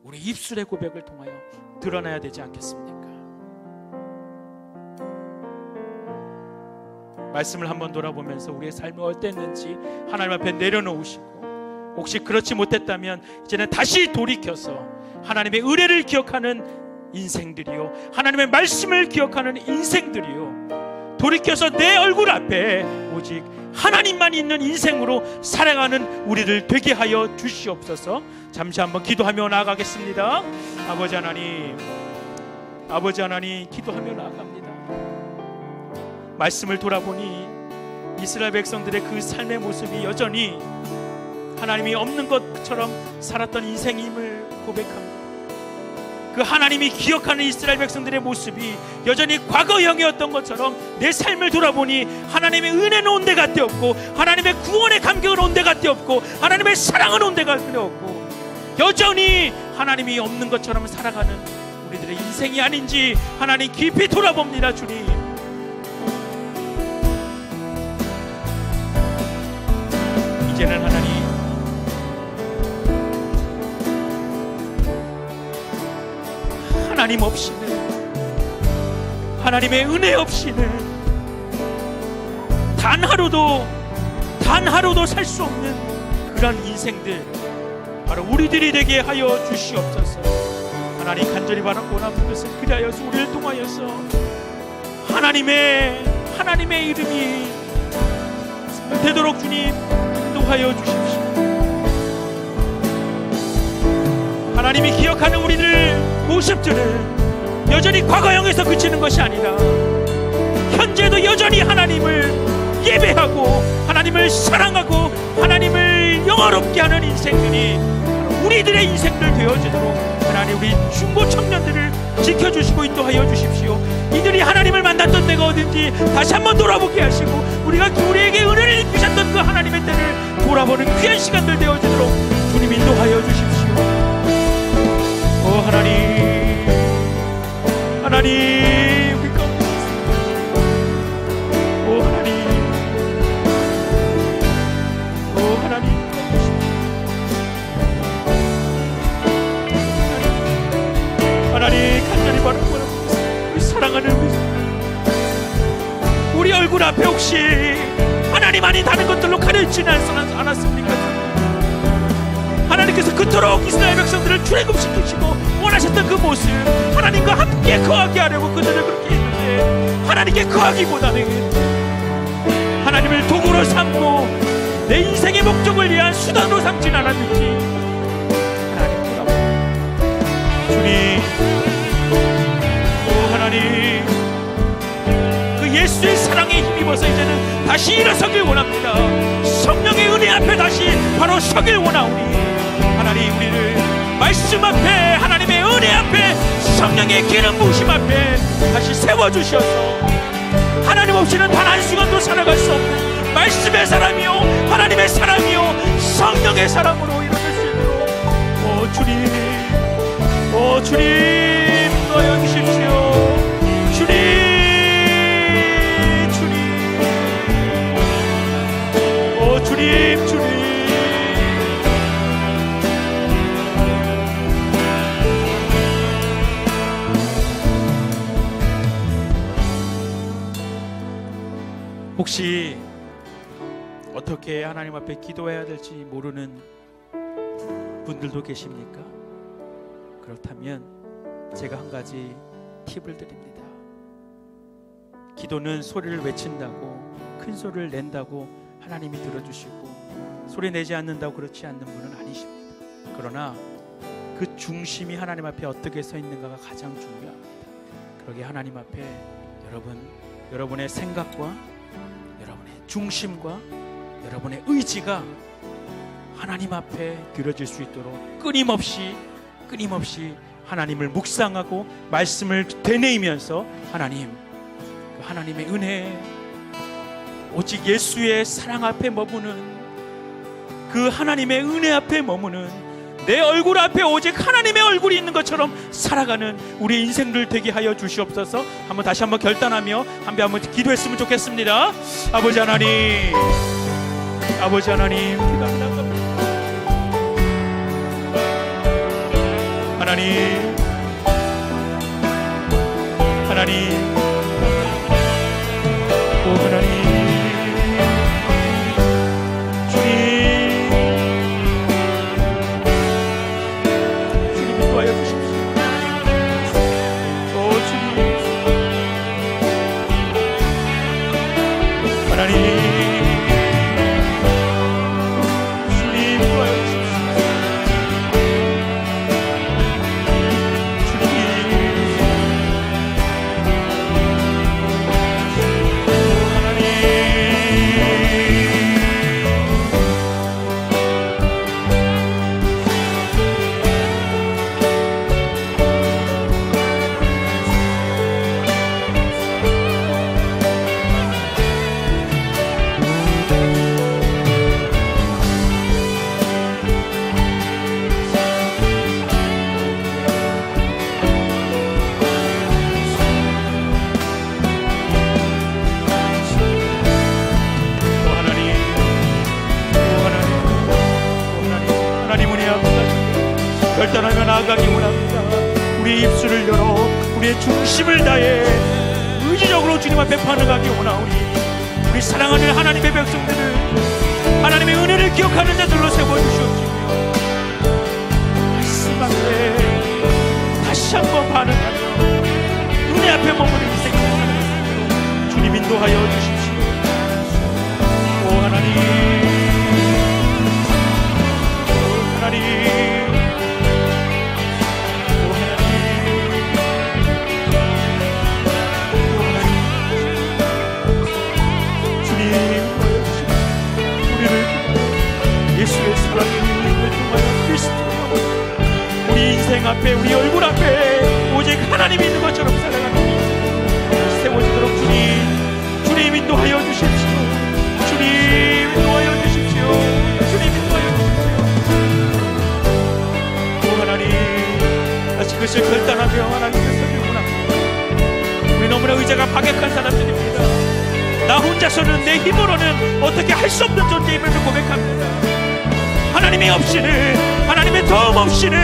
우리 입술의 고백을 통하여 드러나야 되지 않겠습니까? 말씀을 한번 돌아보면서 우리의 삶이 어땠는지 하나님 앞에 내려놓으시고, 혹시 그렇지 못했다면 이제는 다시 돌이켜서 하나님의 은혜를 기억하는 인생들이요, 하나님의 말씀을 기억하는 인생들이요, 돌이켜서 내 얼굴 앞에 오직 하나님만 있는 인생으로 살아가는 우리를 되게 하여 주시옵소서. 잠시 한번 기도하며 나아가겠습니다. 아버지 하나님, 아버지 하나님, 기도하며 나아갑니다. 말씀을 돌아보니 이스라엘 백성들의 그 삶의 모습이 여전히 하나님이 없는 것처럼 살았던 인생임을 고백합니다. 그 하나님이 기억하는 이스라엘 백성들의 모습이 여전히 과거형이었던 것처럼 내 삶을 돌아보니 하나님의 은혜는 온 데가 되었고, 하나님의 구원의 감격은 온 데가 되었고, 하나님의 사랑은 온 데가 되었고, 여전히 하나님이 없는 것처럼 살아가는 우리들의 인생이 아닌지 하나님 깊이 돌아봅니다. 주님, 이제는 하나님 없이는, 하나님의 은혜 없이는 단 하루도 살 수 없는 그런 인생들, 바로 우리들이 되게 하여 주시옵소서. 하나님, 간절히 바라고 원하는 것은 그리하여서 우리를 통하여서 하나님의 이름이 되도록 주님 인도하여 주십시오. 하나님이 기억하는 우리들 모습들은 여전히 과거형에서 그치는 것이 아니라 현재도 여전히 하나님을 예배하고 하나님을 사랑하고 하나님을 영화롭게 하는 인생들이 우리들의 인생들 되어지도록 하나님, 우리 중고 청년들을 지켜주시고 인도하여 주십시오. 이들이 하나님을 만났던 때가 어딘지 다시 한번 돌아보게 하시고, 우리에게 은혜를 입히셨던 그 하나님의 때를 돌아보는 귀한 시간들 되어지도록 주님 인도하여 주십시오. 오 하나님, 하나님, 우리 가운데 오 하나님, 오 하나님, 하나님, 간절히 바라고 우리 사랑하는 우리 얼굴 앞에 혹시 하나님 아닌 다른 것들로 가려지는 않았습니까? 하나님께서 그토록 이스라엘 백성들을 출애굽시키시고 원하셨던 그 모습, 하나님과 함께 거하게 하려고 그들을 그렇게 했는데, 하나님께 거하기보다는 하나님을 도구로 삼고 내 인생의 목적을 위한 수단으로 삼진 않았는지 하나님 돌아보고, 주님, 오 하나님, 그 예수의 사랑에 힘입어서 이제는 다시 일어서길 원합니다. 성령의 은혜 앞에 다시 바로 서길 원하오니, 하나님, 우리를 말씀 앞에, 하나님의 은혜 앞에, 성령의 기름 부으심 앞에 다시 세워주셔서 하나님 없이는 단 한순간도 살아갈 수 없는 말씀의 사람이요, 하나님의 사람이요, 성령의 사람으로 일어날 수 있도록 오 주님, 오 주님, 인도하여 주십시오. 주님, 오 주님, 주님, 혹시 어떻게 하나님 앞에 기도해야 될지 모르는 분들도 계십니까? 그렇다면 제가 한 가지 팁을 드립니다. 기도는 소리를 외친다고, 큰 소리를 낸다고 하나님이 들어주시고, 소리 내지 않는다고 그렇지 않는 분은 아니십니다. 그러나 그 중심이 하나님 앞에 어떻게 서 있는가가 가장 중요합니다. 그러게 하나님 앞에 여러분의 생각과 여러분의 중심과 여러분의 의지가 하나님 앞에 드려질 수 있도록 끊임없이 하나님을 묵상하고 말씀을 되뇌이면서 하나님, 그 하나님의 은혜, 오직 예수의 사랑 앞에 머무는, 그 하나님의 은혜 앞에 머무는, 내 얼굴 앞에 오직 하나님의 얼굴이 있는 것처럼 살아가는 우리 인생들 되게 하여 주시옵소서. 다시 한번 결단하며 한번 기도했으면 좋겠습니다. 아버지 하나님, 아버지 하나님, 하나님, 하나님, 오 하나님, 결단하며 나아가기 원합니다. 우리의 입술을 열어 우리의 중심을 다해 의지적으로 주님 앞에 반응하기 원하오니, 우리 사랑하는 하나님의 백성들을 하나님의 은혜를 기억하는 자들로 세워주시옵시며, 말씀 앞에 다시 한번 반응하며 은혜 앞에 머무는 인생을 살아가시도록 주님 인도하여 주십시오. 오 하나님, 오 하나님, 예수의 사랑이 우리를 통하여 그리스도여, 우리 인생 앞에, 우리 얼굴 앞에 오직 하나님이 있는 것처럼 살아가는 우리 세워지도록 주님 인도하여 주십시오. 주님 인도하여 주십시오. 주님 인도하여 주십시오. 오 하나님, 다시 그것을 결단하며 하나님께서 원합니다. 우리 너무나 의자가 박약한 사람들입니다. 나 혼자서는, 내 힘으로는 어떻게 할 수 없는 존재임을 고백합니다. 하나님이 없이는, 하나님의 도움 없이는,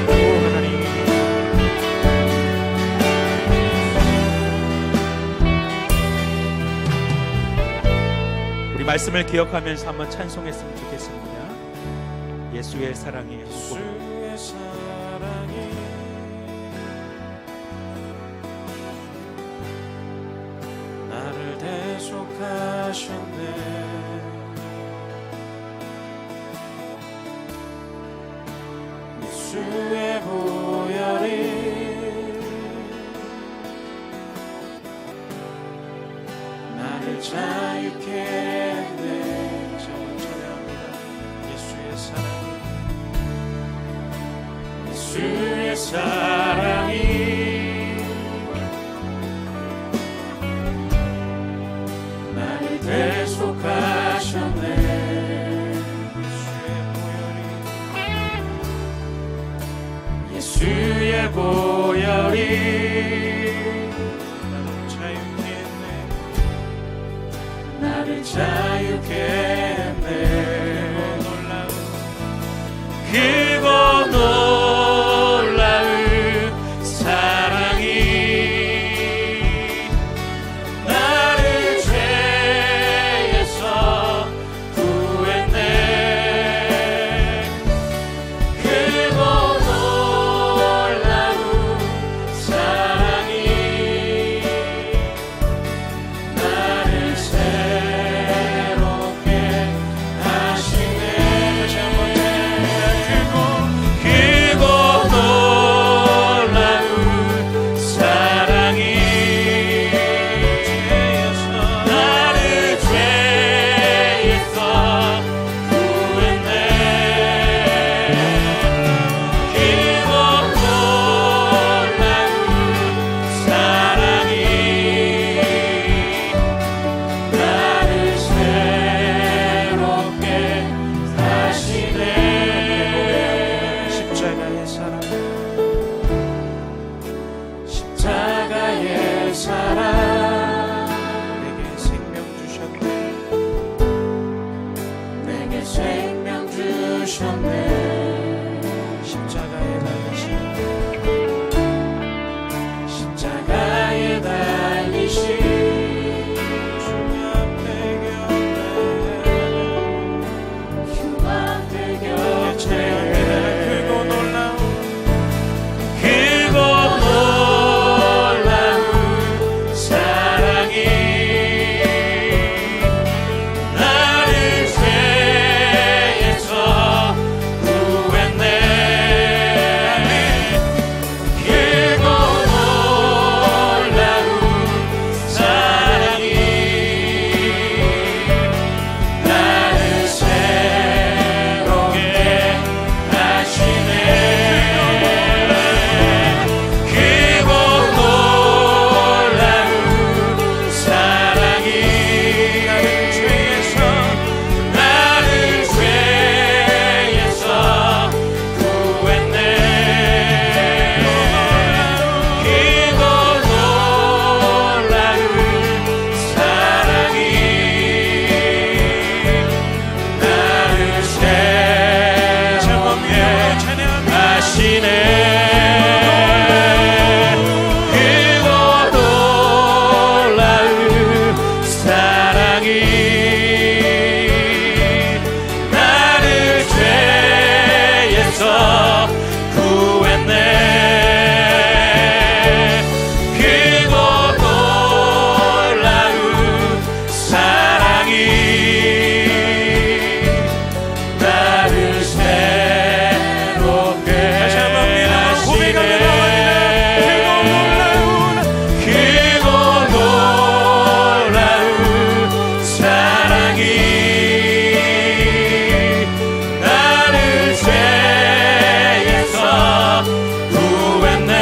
오 하나님, 우리 말씀을 기억하면서 한번 찬송했으면 좋겠습니다. 예수의 사랑이, 예수의 사랑이 나를 대속하셨네. 예수의 보혈이 나를 자유케 했네. 찬양합니다. 예수의 사랑이, 예수의 사랑이 나를 대속하셨네. 예수의 보혈이 나를 자유케 했네. 나를 자유케 했네. 그거 놀라운 사랑이 나를 죄에서 구했네. 그거 놀라운 주셨네. 십자가에 달리신 십자가에 달리신 주 앞에 곁에 주 앞에 곁에 찬양합니다. 크고 놀라운 크고 놀라운 사랑이 나를 죄에서 구했네. 크고 놀라운 사랑이 나를 새롭게 하시네. 크고 놀라운 사랑이 나를 죄에서 나를 죄에서 구했네. 크고 놀라운 사랑이 나를 새롭게 하시네. 크고 놀라운 사랑이 나를 죄에서 구했네. 크고 놀라운 사랑이 나를 새롭게 다시 한번 믿음으로 고백하며 나갑니다. 크고 놀라운 사랑이 나를 죄에서 구했네.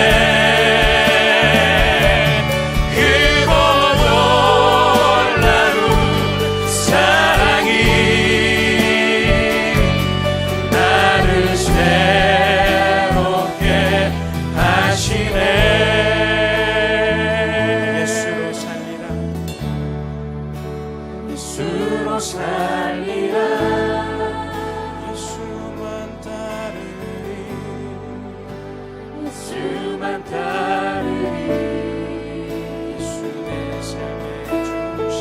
크고 놀라운 사랑이 나를 새롭게 하시네. 예수로 살리라 예수로 살리라. 예수만 따르리 예수만 따르리. 예수 내 삶의 중심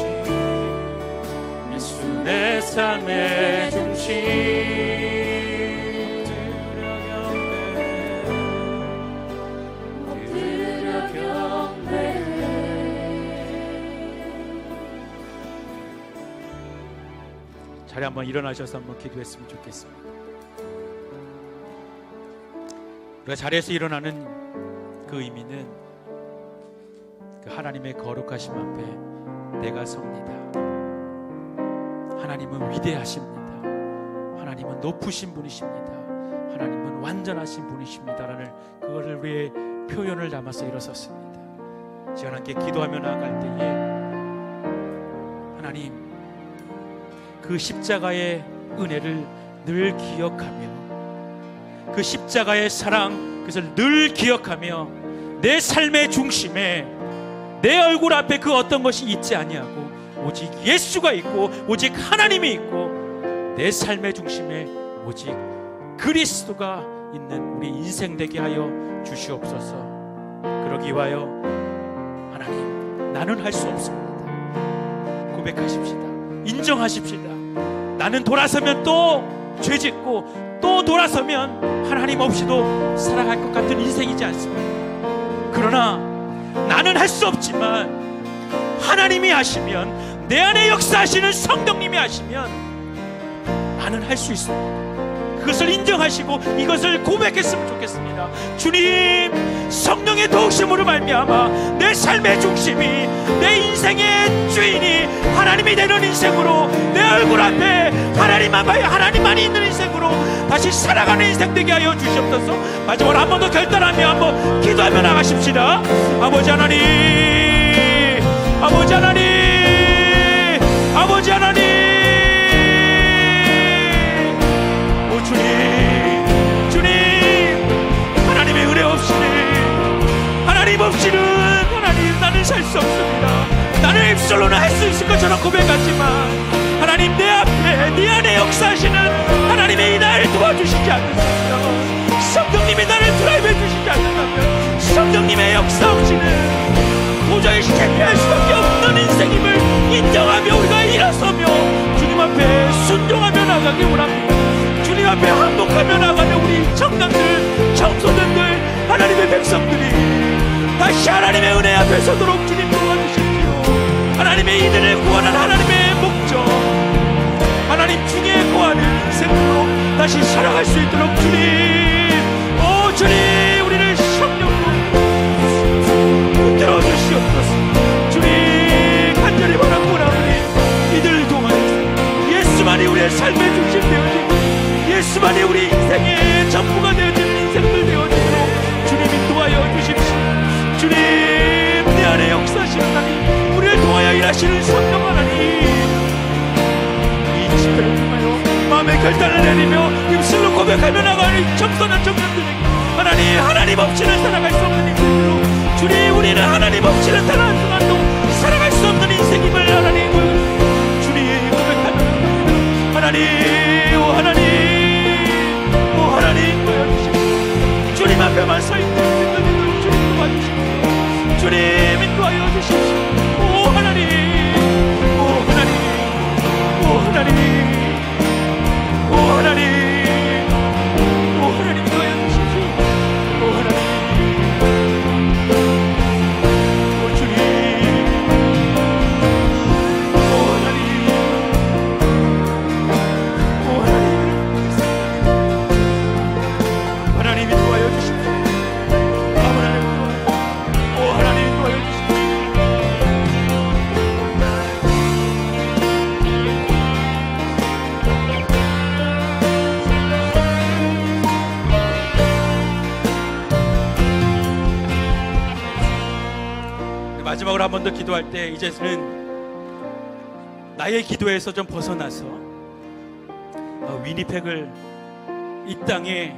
예수 내 삶의 중심. 엎드려 경배해. 자리 한번 일어나셔서 한번 기도했으면 좋겠습니다. 우리가 자리에서 일어나는 그 의미는 그 하나님의 거룩하심 앞에 내가 섭니다. 하나님은 위대하십니다. 하나님은 높으신 분이십니다. 하나님은 완전하신 분이십니다라는 그거를 우리의 표현을 담아서 일어섰습니다. 지금 함께 기도하며 나아갈 때에 하나님 그 십자가의 은혜를 늘 기억하며 그 십자가의 사랑 그것을 늘 기억하며 내 삶의 중심에 내 얼굴 앞에 그 어떤 것이 있지 아니하고 오직 예수가 있고 오직 하나님이 있고 내 삶의 중심에 오직 그리스도가 있는 우리 인생 되게 하여 주시옵소서. 그러기 위하여 하나님 나는 할 수 없습니다. 고백하십시다. 인정하십시다. 나는 돌아서면 또 죄짓고 또 돌아서면 하나님 없이도 살아갈 것 같은 인생이지 않습니까? 그러나 나는 할 수 없지만 하나님이 하시면 내 안에 역사하시는 성령님이 하시면 나는 할 수 있습니다. 그것을 인정하시고 이것을 고백했으면 좋겠습니다. 주님, 성령의 도우심으로 말미암아 내 삶의 중심이 내 인생의 주인이 하나님이 되는 인생으로 내 얼굴 앞에 하나님만이 있는 인생으로 다시 살아가는 인생 되게 하여 주시옵소서. 마지막으로 한 번 더 결단하며 한번 기도하며 나가십시다. 아버지 하나님, 아버지 하나님, 아버지 하나님, 오 주님, 주님, 하나님의 은혜 없이는 하나님 나는 살 수 없습니다. 나는 입술로는 할 수 있을 것처럼 고백하지만 하나님 내 앞에 내 안에 역사하시는 하나님의 이 나를 도와주시옵소서. 반드시 실패할 수밖에 없는 인생임을 인정하며 우리가 일어서며 주님 앞에 순종하며 나가기 원합니다. 주님 앞에 항복하며 나가는 우리 청년들, 청소년들, 하나님의 백성들이 다시 하나님의 은혜 앞에 서도록 주님 도와주십시오. 하나님의 이들을 구원한 하나님의 목적, 하나님 중에 구하는 인생으로 다시 살아갈 수 있도록 주님, 오 주님, 우리를 성령으로 붙들어 주시옵소서. 주님, 간절히 바라고 원하오니 이들을 통하여 예수만이 우리의 삶의 중심 되어지고 예수만이 우리 인생의 전부가 되어지는 인생들 되어지도록 주님 인도하여 주십시오. 주님, 내 안에 역사하시는 하나님, 우리를 도와야 일하시는 성령 하나님, 이 집회를 통하여 마음의 결단을 내리며 입술로 고백하며 나가는 청소년 청년들에게 하나님 없이는 살아갈 수 없는 인생으로 주님, 우리는 하나님 없이는 단 한순간도 살아갈 수 없는 인생임을 하나님 주님 고백하며 하나님, 오 하나님, 오 하나님 도와주십시오. 주님 앞에만 서있는 인생들로 주님 도와주십시오. 주님 인도하여 주십시오. 오 하나님, 오 하나님, 오 하나님, 오 하나님, 오 하나님 인도하여 주십시오. 오 하나님, 오 주님, 오 하나님, 오 하나님, 하나님 인도하여 주십시오. 오 하나님 인도하여 주십시오. 마지막으로 한 번 더 기도할 때 이제는 나의 기도에서 좀 벗어나서 위니펙을 이 땅에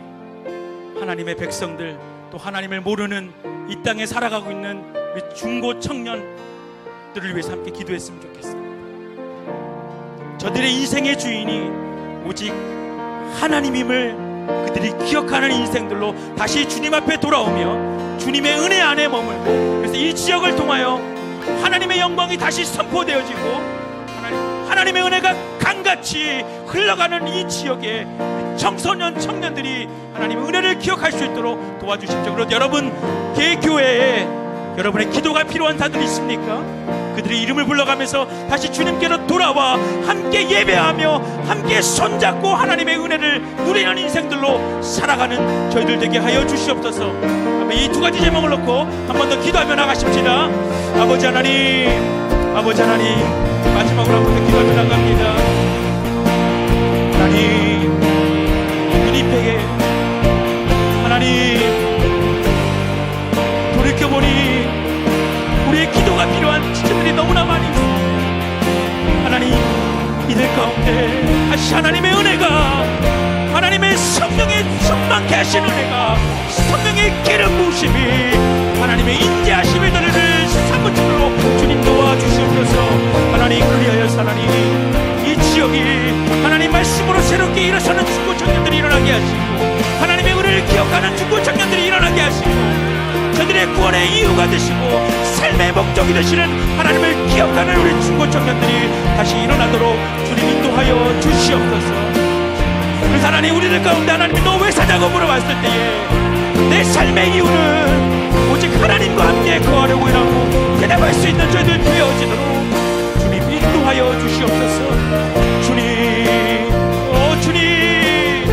하나님의 백성들, 또 하나님을 모르는 이 땅에 살아가고 있는 우리 중고 청년들을 위해서 함께 기도했으면 좋겠습니다. 저들의 인생의 주인이 오직 하나님임을 그들이 기억하는 인생들로 다시 주님 앞에 돌아오며 주님의 은혜 안에 머물고, 그래서 이 지역을 통하여 하나님의 영광이 다시 선포되어지고 하나님의 은혜가 강같이 흘러가는 이 지역에 청소년 청년들이 하나님의 은혜를 기억할 수 있도록 도와주십시오. 그런데 여러분 개교회에 여러분의 기도가 필요한 자들이 있습니까? 그들의 이름을 불러가면서 다시 주님께로 돌아와 함께 예배하며 함께 손잡고 하나님의 은혜를 누리는 인생들로 살아가는 저희들 되게 하여 주시옵소서. 이 두 가지 제목을 놓고 한 번 더 기도하며 나가십시다. 아버지 하나님, 아버지 하나님, 마지막으로 한 번 더 기도하며 나갑니다. 하나님, 위니펙에 하나님 돌이켜보니 우리의 기도가 필요한 지체들이 너무나 많이 있습니다. 하나님, 이들 가운데 다시 하나님의 은혜가, 하나님의 성령의 충만케 하신 은혜가, 성령의 기름 부으심이, 하나님의 인자하심의 은혜를 사무치도록 주님 도와주시옵소서. 하나님, 그리하여서 하나님 이 지역이 하나님 말씀으로 새롭게 일어서는 중고 청년들이 일어나게 하시고, 하나님의 은혜를 기억하는 중고 청년들이 일어나게 하시고, 저들의 구원의 이유가 되시고 삶의 목적이 되시는 하나님을 기억하는 우리 중고 청년들이 다시 일어나도록 주님 인도하여 주시옵소서. 그래서 하나님, 우리들 가운데 하나님이 너 왜 사냐고 물어봤을 때에 내 삶의 이유는 오직 하나님과 함께 거하려고 하고 대답할 수 있는 저희들 되어지도록 주님 인도하여 주시옵소서. 주님, 오 주님,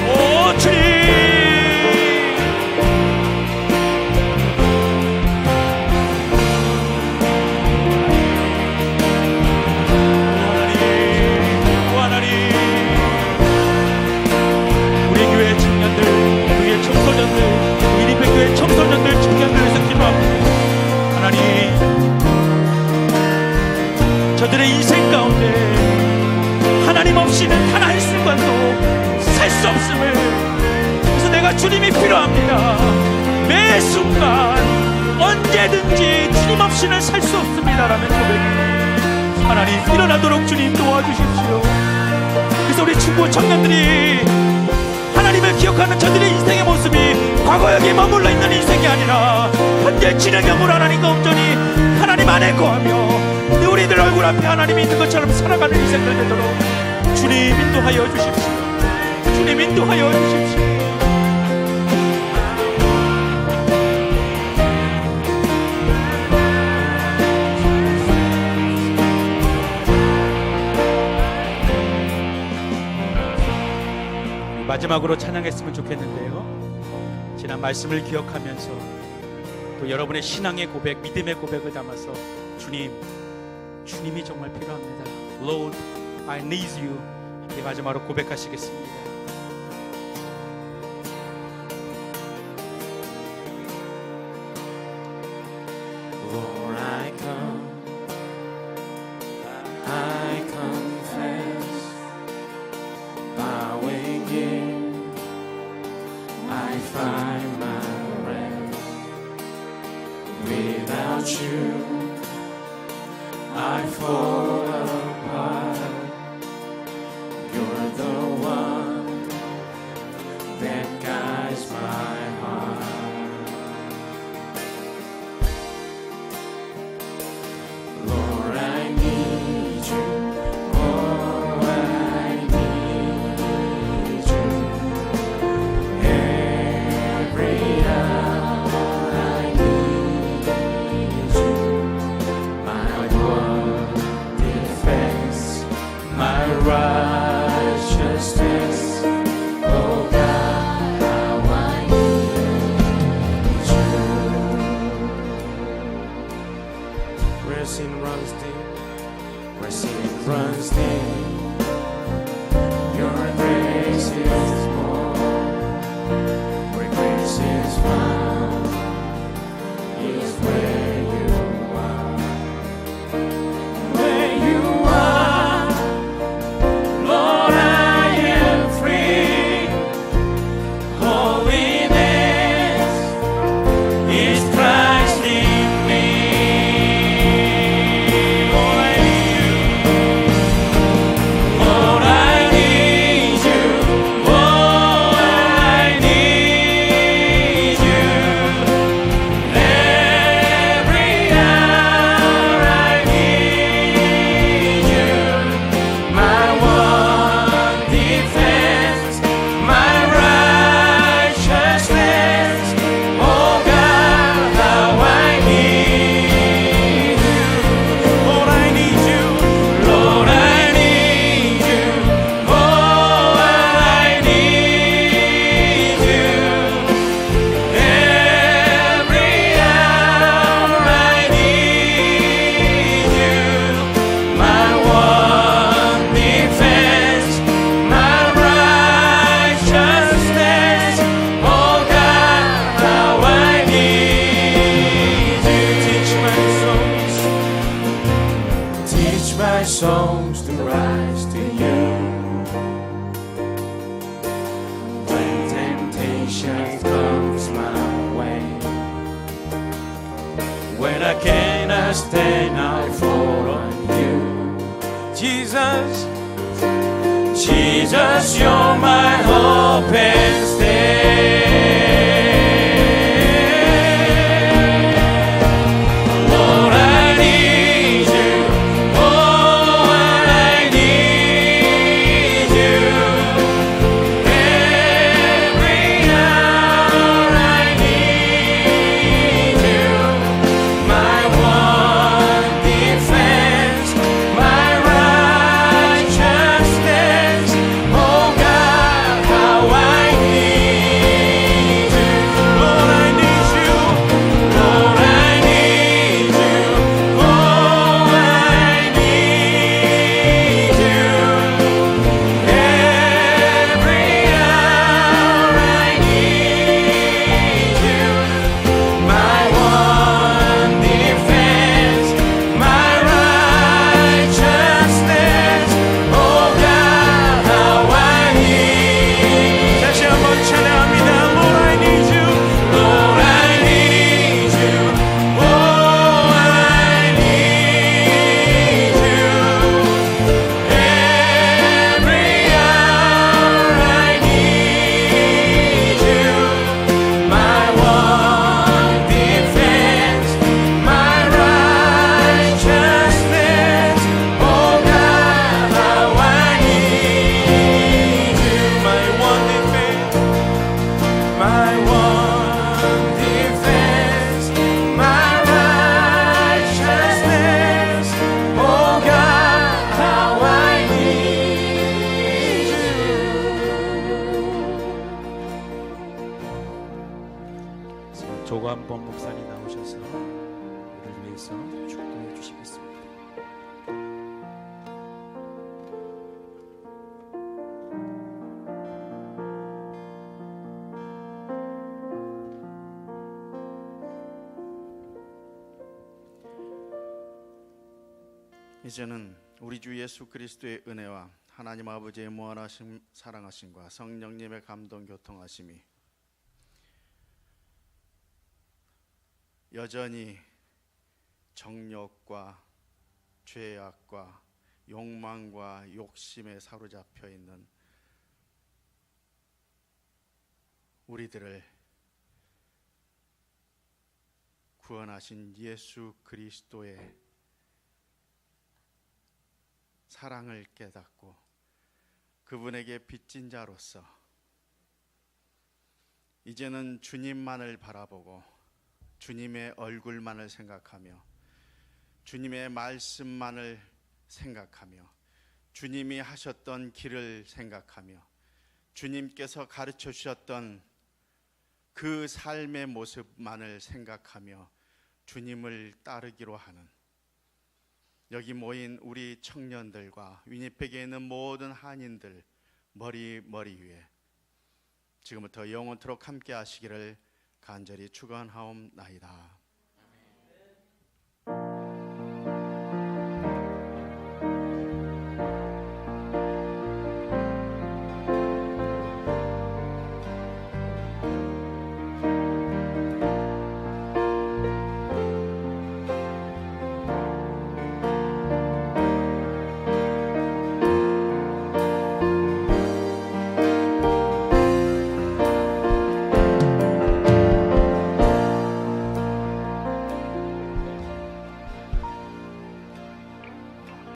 오 주님, 청소년들, 청년들에서 기도합니다. 하나님, 저들의 인생 가운데 하나님 없이는 단 한순간도 살 수 없음을, 그래서 내가 주님이 필요합니다. 매 순간 언제든지 주님 없이는 살 수 없습니다라는 고백, 하나님 일어나도록 주님 도와주십시오. 그래서 우리 중고 청년들이 하나님을 기억하는 저들의 인생의 모습이 과거 여기 머물러 있는 인생이 아니라 현재 진행형으로 하나님과 온전히 하나님 안에 거하며 우리들 얼굴 앞에 하나님이 있는 것처럼 살아가는 인생들 되도록 주님 인도하여 주십시오. 주님 인도하여 주십시오. 마지막으로 찬양했으면 좋겠는데요, 지난 말씀을 기억하면서 또 여러분의 신앙의 고백, 믿음의 고백을 담아서 주님이 정말 필요합니다. Lord, I need you. 함께 마지막으로 고백하시겠습니다. Lord, I come, I confess, bowing in, I find my rest. Without you, I fall apart. You're the one that guides my heart. Lord, I need you. Oh, I need you. Every hour I need you. My one defense, my righteousness. Oh God, how I need you. Where sin runs deep, where sin runs deep, your grace is more. Where grace is found is where you are. Where you are, Lord, I am free. Holiness is Christ in me. Lord, I need you. Lord, I need you. Oh, I need you. Every hour I need you. My one defense, my righteousness. Oh God, how I need you. Lord, I need you. Lord, I need you. Oh, I need you. Every hour I need you. My one defense, my righteousness. Oh God, how I need you. Teach my songs to rise to you. When temptation comes my way, when I cannot stand, I fall on you. Jesus, Jesus, you're my hope and stay. Lord, I need you. Oh, I need you. Every hour I need you. My one defense, my righteousness. Oh God, how I need 이영범 목사님 나오셔서 우리를 위해서 축도해 주시겠습니다. 이제는 우리 주 예수 그리스도의 은혜와 하나님 아버지의 무한하신 사랑하심과 성령님의 감동 교통하심이 여전히 정욕과 죄악과 욕망과 욕심에 사로잡혀 있는 우리들을 구원하신 예수 그리스도의 사랑을 깨닫고 그분에게 빚진 자로서 이제는 주님만을 바라보고 주님의 얼굴만을 생각하며 주님의 말씀만을 생각하며 주님이 하셨던 길을 생각하며 주님께서 가르쳐 주셨던 그 삶의 모습만을 생각하며 주님을 따르기로 하는 여기 모인 우리 청년들과 위니펙에 있는 모든 한인들 머리 위에 지금부터 영원토록 함께 하시기를 간절히 축원하옵나이다.